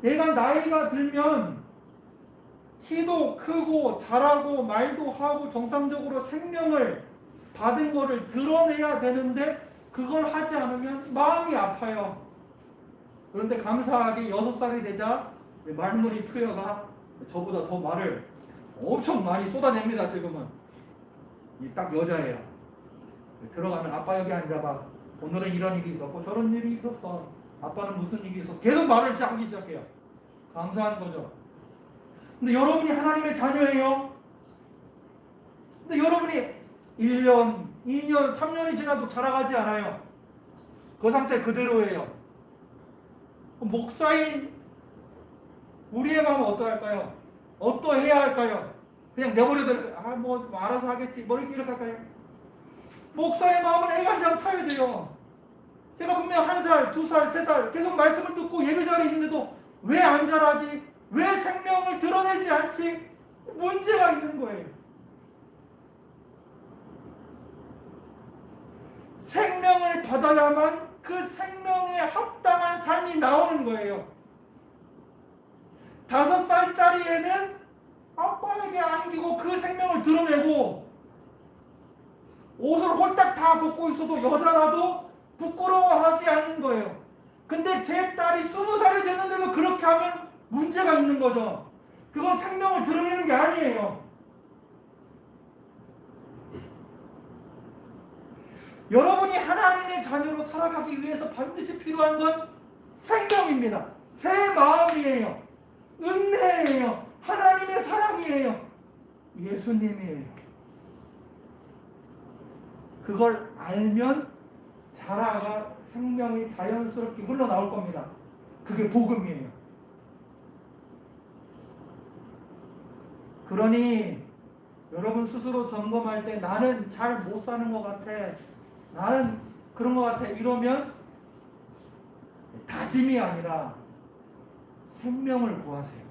얘가 나이가 들면 키도 크고 잘하고 말도 하고 정상적으로 생명을 받은 거를 드러내야 되는데 그걸 하지 않으면 마음이 아파요. 그런데 감사하게 6살이 되자 말문이 트여가 저보다 더 말을 엄청 많이 쏟아냅니다. 지금은 딱 여자예요. 들어가면 아빠 여기 앉아봐. 오늘은 이런 일이 있었고 저런 일이 있었어. 아빠는 무슨 일이 있었어. 계속 말을 하기 시작해요. 감사한 거죠. 근데 여러분이 하나님의 자녀예요. 근데 여러분이 1년, 2년, 3년이 지나도 자라가지 않아요. 그 상태 그대로예요. 목사인 우리의 마음은 어떠할까요? 어떠해야 할까요? 그냥 내버려둬. 뭐 알아서 하겠지. 뭐 이렇게 할까요? 목사의 마음은 애간장 타야 돼요. 제가 분명 1살, 2살, 3살 계속 말씀을 듣고 예배 자리에 있는데도 왜 안 자라지? 왜 생명을 드러내지 않지? 문제가 있는 거예요. 생명을 받아야만 그 생명에 합당한 삶이 나오는 거예요. 5살짜리에는 아빠에게 안기고 그 생명을 드러내고 옷을 홀딱 다 벗고 있어도 여자라도 부끄러워하지 않는 거예요. 근데 제 딸이 20살이 됐는데도 그렇게 하면 문제가 있는 거죠. 그건 생명을 드러내는 게 아니에요. 여러분이 하나님의 자녀로 살아가기 위해서 반드시 필요한 건 생명입니다. 새 마음이에요. 은혜예요. 하나님의 사랑이에요. 예수님이에요. 그걸 알면 자라가 생명이 자연스럽게 흘러나올 겁니다. 그게 복음이에요. 그러니 여러분 스스로 점검할 때 나는 잘 못 사는 것 같아, 나는 그런 것 같아 이러면 다짐이 아니라 생명을 구하세요.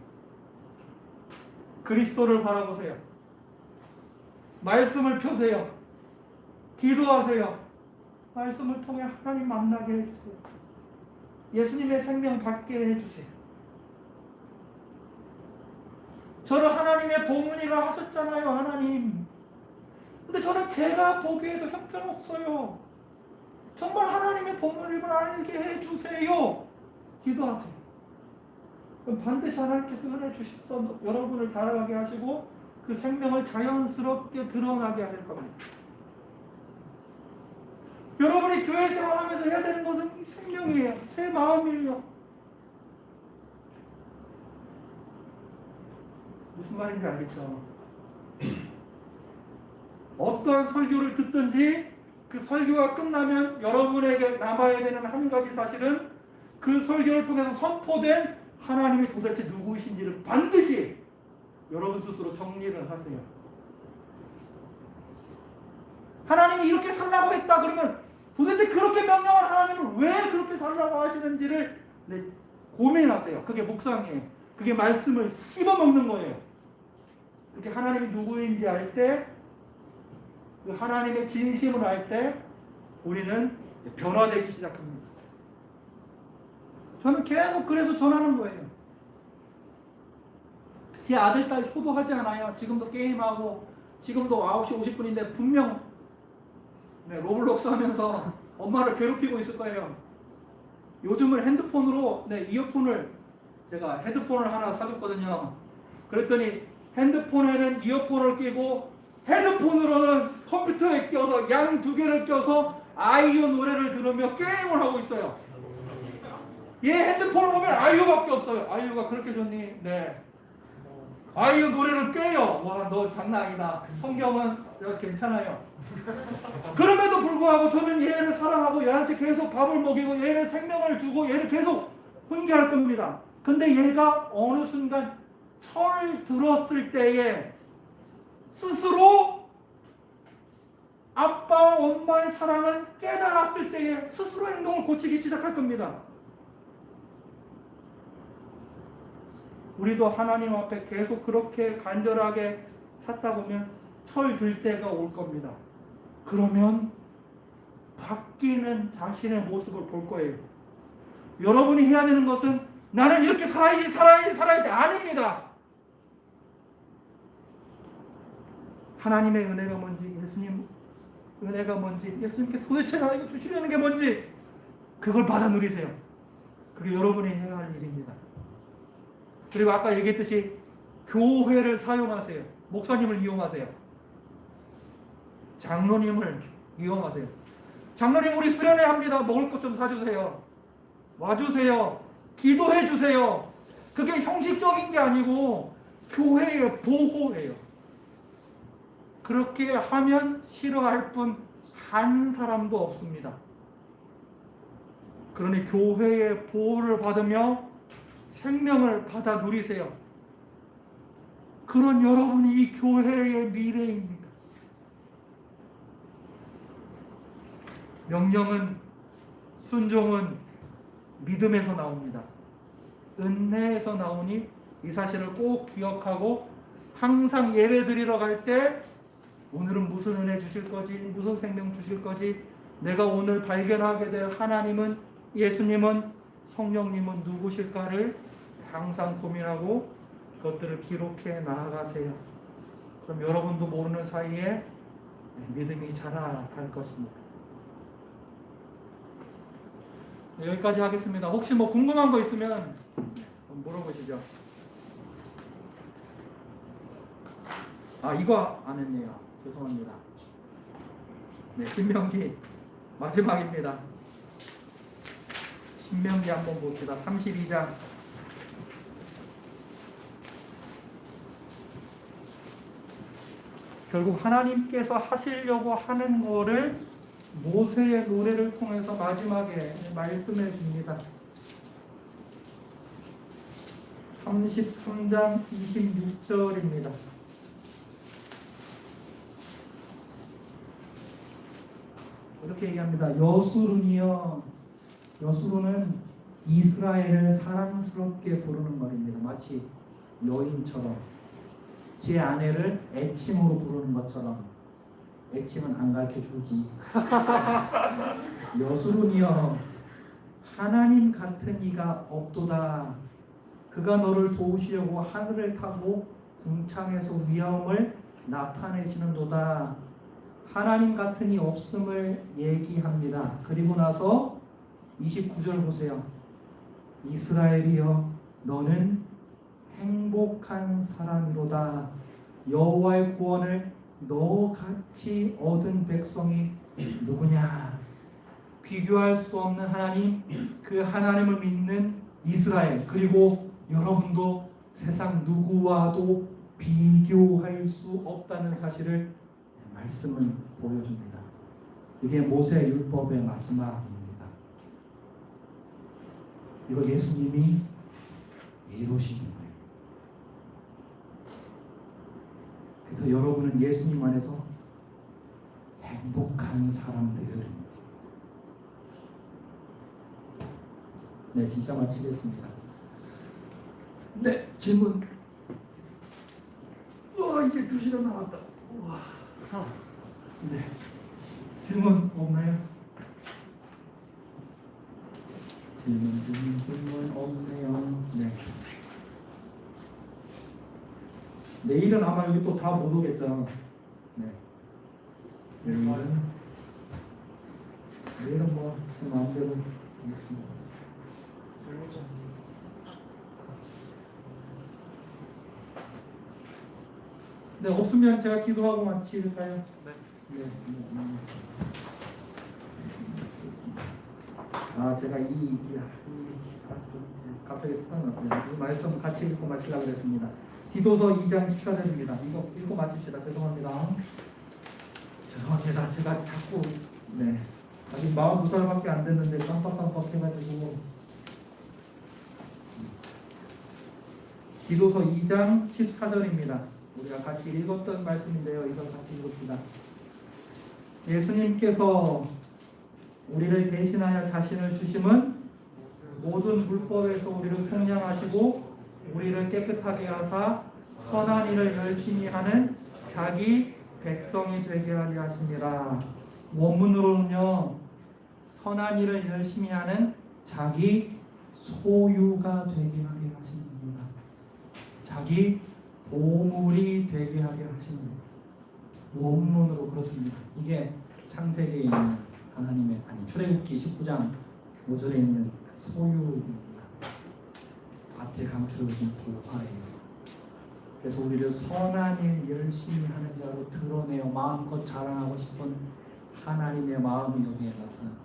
그리스도를 바라보세요. 말씀을 펴세요. 기도하세요. 말씀을 통해 하나님 만나게 해주세요. 예수님의 생명 받게 해주세요. 저를 하나님의 보문이라 하셨잖아요, 하나님. 근데 저는 제가 보기에도 형편없어요. 정말 하나님의 보문을 알게 해주세요. 기도하세요. 그럼 반드시 하나님께서 은혜 주셔서 여러분을 자라가게 하시고 그 생명을 자연스럽게 드러나게 하실 겁니다. 여러분이 교회 생활하면서 해야 되는 것은 생명이에요. 새 마음이에요. 무슨 말인지 알겠죠? 어떠한 설교를 듣든지 그 설교가 끝나면 여러분에게 남아야 되는 한 가지 사실은 그 설교를 통해서 선포된 하나님이 도대체 누구이신지를 반드시 여러분 스스로 정리를 하세요. 하나님이 이렇게 살라고 했다 그러면 도대체 그렇게 명령한 하나님을 왜 그렇게 살라고 하시는지를 고민하세요. 그게 묵상이에요. 그게 말씀을 씹어먹는 거예요. 그렇게 하나님이 누구인지 알 때, 그 하나님의 진심을 알 때 우리는 변화되기 시작합니다. 저는 계속 그래서 전하는 거예요. 제 아들, 딸 효도하지 않아요. 지금도 게임하고 지금도 9시 50분인데 분명 로블록스 하면서 엄마를 괴롭히고 있을 거예요. 요즘은 핸드폰으로 이어폰을 제가 헤드폰을 하나 사줬거든요. 그랬더니 핸드폰에는 이어폰을 끼고 헤드폰으로는 컴퓨터에 껴서 양 두 개를 껴서 아이유 노래를 들으며 게임을 하고 있어요. 얘 핸드폰을 보면 아이유밖에 없어요. 아이유가 그렇게 좋니? 네. 아이유 노래를 껴요. 와, 너 장난 아니다. 성경은 괜찮아요. 그럼에도 불구하고 저는 얘를 사랑하고 얘한테 계속 밥을 먹이고 얘를 생명을 주고 얘를 계속 훈계할 겁니다. 근데 얘가 어느 순간 철 들었을 때에 스스로 아빠, 엄마의 사랑을 깨달았을 때에 스스로 행동을 고치기 시작할 겁니다. 우리도 하나님 앞에 계속 그렇게 간절하게 찾다 보면 철 들 때가 올 겁니다. 그러면 바뀌는 자신의 모습을 볼 거예요. 여러분이 해야 되는 것은 나는 이렇게 살아야지 아닙니다. 하나님의 은혜가 뭔지, 예수님 은혜가 뭔지, 예수님께서 도대체 나에게 주시려는 게 뭔지 그걸 받아 누리세요. 그게 여러분이 해야 할 일입니다. 그리고 아까 얘기했듯이 교회를 사용하세요. 목사님을 이용하세요. 장로님을 이용하세요. 장로님 우리 수련회 합니다. 먹을 것 좀 사주세요. 와주세요. 기도해 주세요. 그게 형식적인 게 아니고 교회의 보호예요. 그렇게 하면 싫어할 분 한 사람도 없습니다. 그러니 교회의 보호를 받으며 생명을 받아 누리세요. 그런 여러분이 이 교회의 미래입니다. 명령은, 순종은 믿음에서 나옵니다. 은혜에서 나오니 이 사실을 꼭 기억하고 항상 예배 드리러 갈 때 오늘은 무슨 은혜 주실 거지, 무슨 생명 주실 거지, 내가 오늘 발견하게 될 하나님은, 예수님은, 성령님은 누구실까를 항상 고민하고 그것들을 기록해 나아가세요. 그럼 여러분도 모르는 사이에 믿음이 자라갈 것입니다. 여기까지 하겠습니다. 혹시 뭐 궁금한 거 있으면 물어보시죠. 이거 안 했네요. 죄송합니다. 신명기 마지막입니다. 신명기 한번 봅시다. 32장. 결국 하나님께서 하시려고 하는 거를 모세의 노래를 통해서 마지막에 말씀해 줍니다. 33장 26절입니다. 이렇게 얘기합니다. 여수룬이여, 여수룬은 이스라엘을 사랑스럽게 부르는 말입니다. 마치 여인처럼 제 아내를 애칭으로 부르는 것처럼. 애칭은 안 가르쳐주지. 여수룬이여, 하나님 같은 이가 없도다. 그가 너를 도우시려고 하늘을 타고 궁창에서 위엄을 나타내시는도다. 하나님 같은 이 없음을 얘기합니다. 그리고 나서 29절 보세요. 이스라엘이여, 너는 행복한 사람이로다. 여호와의 구원을 너같이 얻은 백성이 누구냐? 비교할 수 없는 하나님, 그 하나님을 믿는 이스라엘, 그리고 여러분도 세상 누구와도 비교할 수 없다는 사실을 말씀은 보여줍니다. 이게 모세 율법의 마지막입니다. 이걸 예수님이 이루신 거예요. 그래서 여러분은 예수님 안에서 행복한 사람들입니다. 네, 진짜 마치겠습니다. 네, 질문. 우와, 이제 2시간 남았다. 우와. 네, 질문 없나요? 질문 없네요. 네. 내일은 아마 여기 또 다 못 오겠죠. 네. 내일은 뭐 제 마음대로 하겠습니다. 네, 없으면 제가 기도하고 마칠까요? 네. 아, 제가 갑자기 생각났어요. 이 말씀 같이 읽고 마치려고 했습니다. 디도서 2장 14절입니다. 이거 읽고 마칩시다. 죄송합니다. 제가 자꾸 아직 42살밖에 안 됐는데 깜빡깜빡 해가지고. 디도서 2장 14절입니다. 우리가 같이 읽었던 말씀인데요. 이걸 같이 읽읍시다. 예수님께서 우리를 대신하여 자신을 주심은 모든 불법에서 우리를 속량하시고 우리를 깨끗하게 하사 선한 일을 열심히 하는 자기 백성이 되게 하려 하심이라. 원문으로는요, 선한 일을 열심히 하는 자기 소유가 되게 하려 하십니다. 자기 보물이 되게 하려 하십니다. 원문으로 그렇습니다. 이게 창세기에 있는 하나님의, 출애굽기 19장 5절에 있는 그 소유입니다. 밭에 감추어진 보화예요. 그래서 우리를 선한 일 열심히 하는 자로 드러내어 마음껏 자랑하고 싶은 하나님의 마음이 여기에 나타납니다.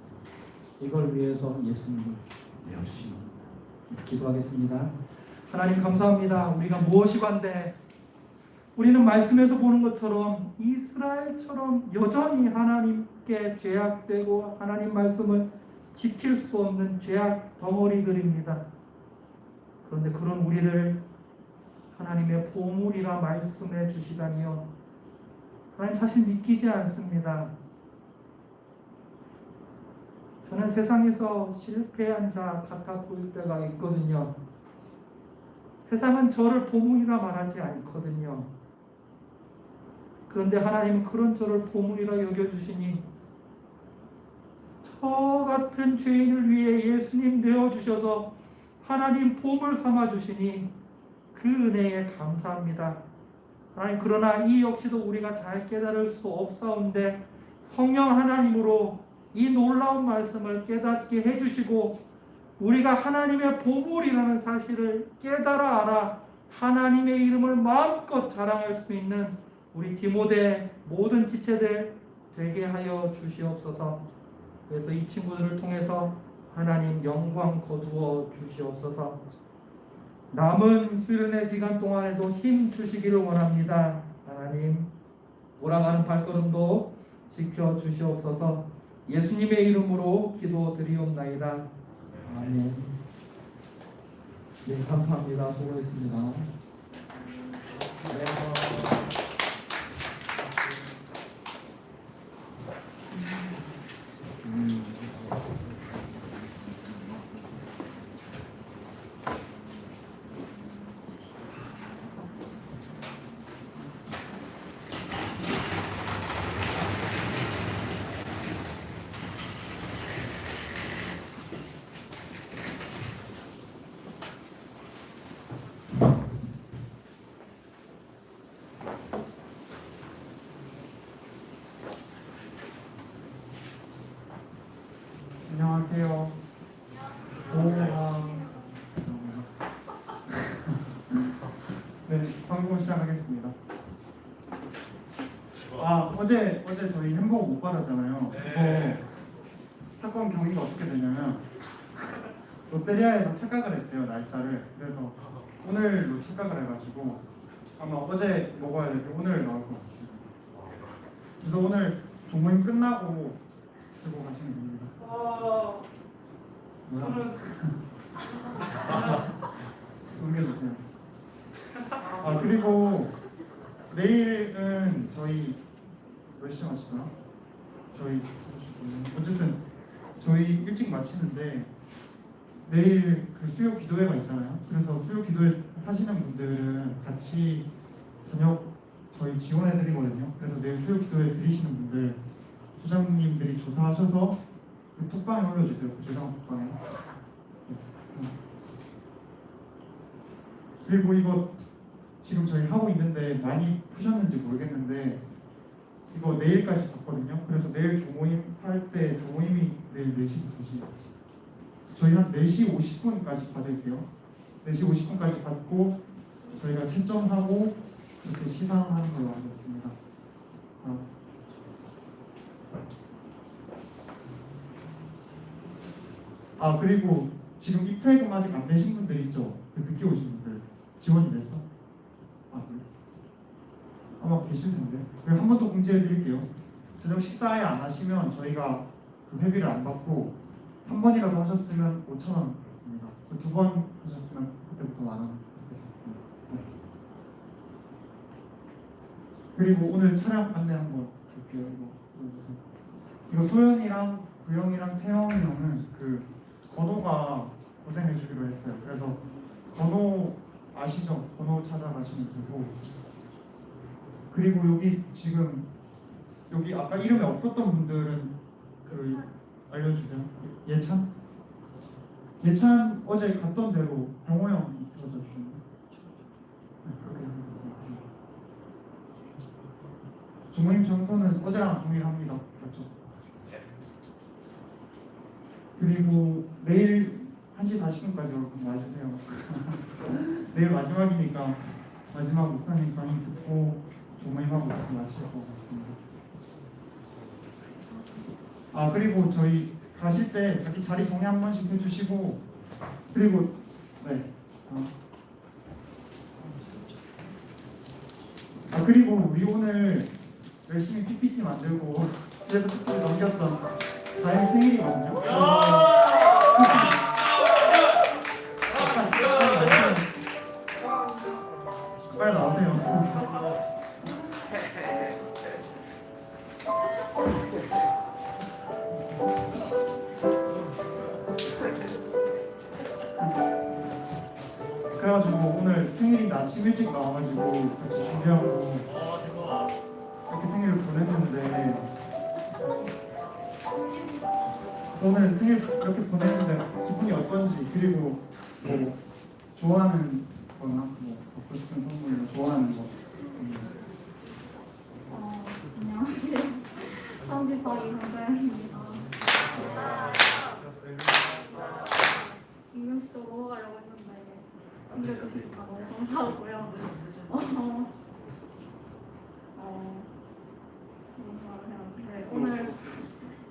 이걸 위해서 예수님을 내어주신 겁니다. 기도하겠습니다. 하나님 감사합니다. 우리가 무엇이 관대? 우리는 말씀에서 보는 것처럼 이스라엘처럼 여전히 하나님께 죄악되고 하나님 말씀을 지킬 수 없는 죄악 덩어리들입니다. 그런데 그런 우리를 하나님의 보물이라 말씀해 주시다니요. 하나님 사실 믿기지 않습니다. 저는 세상에서 실패한 자 같아 보일 때가 있거든요. 세상은 저를 보물이라 말하지 않거든요. 그런데 하나님은 그런 저를 보물이라 여겨주시니 저 같은 죄인을 위해 예수님 내어주셔서 하나님 보물 삼아주시니 그 은혜에 감사합니다. 하나님, 그러나 이 역시도 우리가 잘 깨달을 수 없사온데 성령 하나님으로 이 놀라운 말씀을 깨닫게 해주시고 우리가 하나님의 보물이라는 사실을 깨달아 알아 하나님의 이름을 마음껏 자랑할 수 있는 우리 디모데 모든 지체들 되게 하여 주시옵소서. 그래서 이 친구들을 통해서 하나님 영광 거두어 주시옵소서. 남은 수련회 기간 동안에도 힘 주시기를 원합니다. 하나님, 돌아가는 발걸음도 지켜주시옵소서. 예수님의 이름으로 기도드리옵나이다. 아멘. 네, 감사합니다. 수고했습니다. 네. 안녕하세요. 네, 방송 시작하겠습니다. 어제 저희 햄버거 못 받았잖아요. 사건 경위가 어떻게 되냐면 롯데리아에서 착각을 했대요, 날짜를. 그래서 오늘로 착각을 해가지고 아마 어제 먹어야 될 게 오늘 나올 것 같아요. 그래서 오늘 종모임 끝나고 들고 가시면 됩니다. 뭐야? 넘겨주세요. 그리고 내일은 저희 몇 시에 마치더라? 저희 어쨌든 저희 일찍 마치는데 내일 그 수요 기도회가 있잖아요. 그래서 수요 기도회 하시는 분들은 같이 저녁 저희 지원해 드리거든요. 그래서 내일 수요 기도회 드리시는 분들 소장님들이 조사하셔서 그 톡방에 올려주세요. 그 조장 톡방에. 그리고 이거 지금 저희 하고 있는데 많이 푸셨는지 모르겠는데 이거 내일까지 받거든요. 그래서 내일 조모임 할 때 조모임이 내일 4시부터 2시 저희 한 4시 50분까지 받을게요. 4시 50분까지 받고 저희가 채점하고 이렇게 시상하는 걸로 하겠습니다. 그리고 지금 입회금 아직 안 내신 분들 있죠? 그 늦게 오신 분들 지원이 됐어? 그래? 아마 계실 텐데 한 번 더 공지해 드릴게요. 저녁 식사 아예 안 하시면 저희가 그 회비를 안 받고 한 번이라도 하셨으면 5,000원 받습니다. 2번 하셨으면 그때부터 10,000원. 그리고 오늘 차량 안내 한번 볼게요. 이거 소연이랑 구영이랑 태영이 형은 그 건호가 고생해 주기로 했어요. 그래서 건호 아시죠? 건호 찾아가시면 되고. 그리고 여기 지금 여기 아까 이름이 없었던 분들은 그 알려주세요. 예찬? 예찬 어제 갔던 대로 병호 형이 들어다 주셨나요? 주모임 장소는 어제랑 동일합니다. 그렇죠? 그리고 내일 1시 40분까지 여러분 와주세요. 내일 마지막이니까 마지막 목사님 강의 듣고 조모임하고 같이 마칠 것 같습니다. 그리고 저희 가실 때 자기 자리 정리 한 번씩 해주시고 그리고 그리고 우리 오늘 열심히 PPT 만들고 뒤에서 PPT 넘겼던 다행 생일이거든요. 빨리 나오세요. 그래가지고 오늘 생일인데 아침 일찍 나와가지고 같이 준비하고 이렇게 생일을 보냈는데 오늘 생일 이렇게 보냈는데 기분이 어떤지 그리고 뭐 좋아하는 거나 뭐 받고 싶은 선물이나 좋아하는 거 안녕하세요. 성지성이 강사입니다. 임금수저 먹어가려고 했는데 챙겨주시니까 너무 감사하고요. 네, 오늘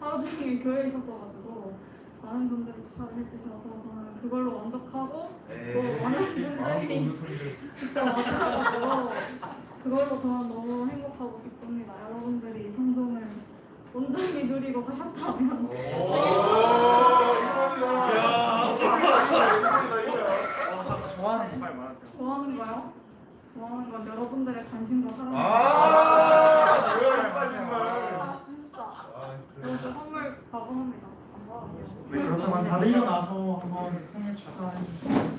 하루 종일 교회에 있었어가지고 많은 분들이 축하를 해주셔서 저는 그걸로 만족하고 에이. 또 많은 분들이 진짜 만족하고 그걸로 저는 너무 행복하고 기쁩니다. 여러분들이 청중을 온전히 누리고 가셨다면 좋아하는 거 빨리 말하세요. 좋아하는 거요? 좋아하는 건 여러분들의 관심과 사랑. 아 진짜. 그래서 선물 가공합니다. 감사합니다. 네, 그렇다면 다들 일어나서 한번 생일 축하해 주시죠.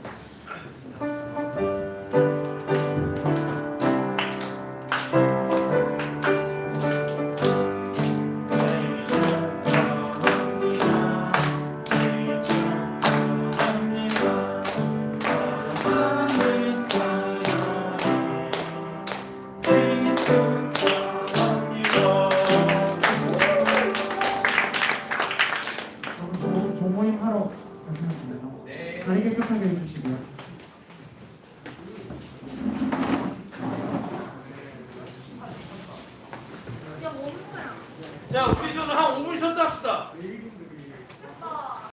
저는 동모임 하러 가시면 됩니다. 네. 자리 깨끗하게 해주시고요.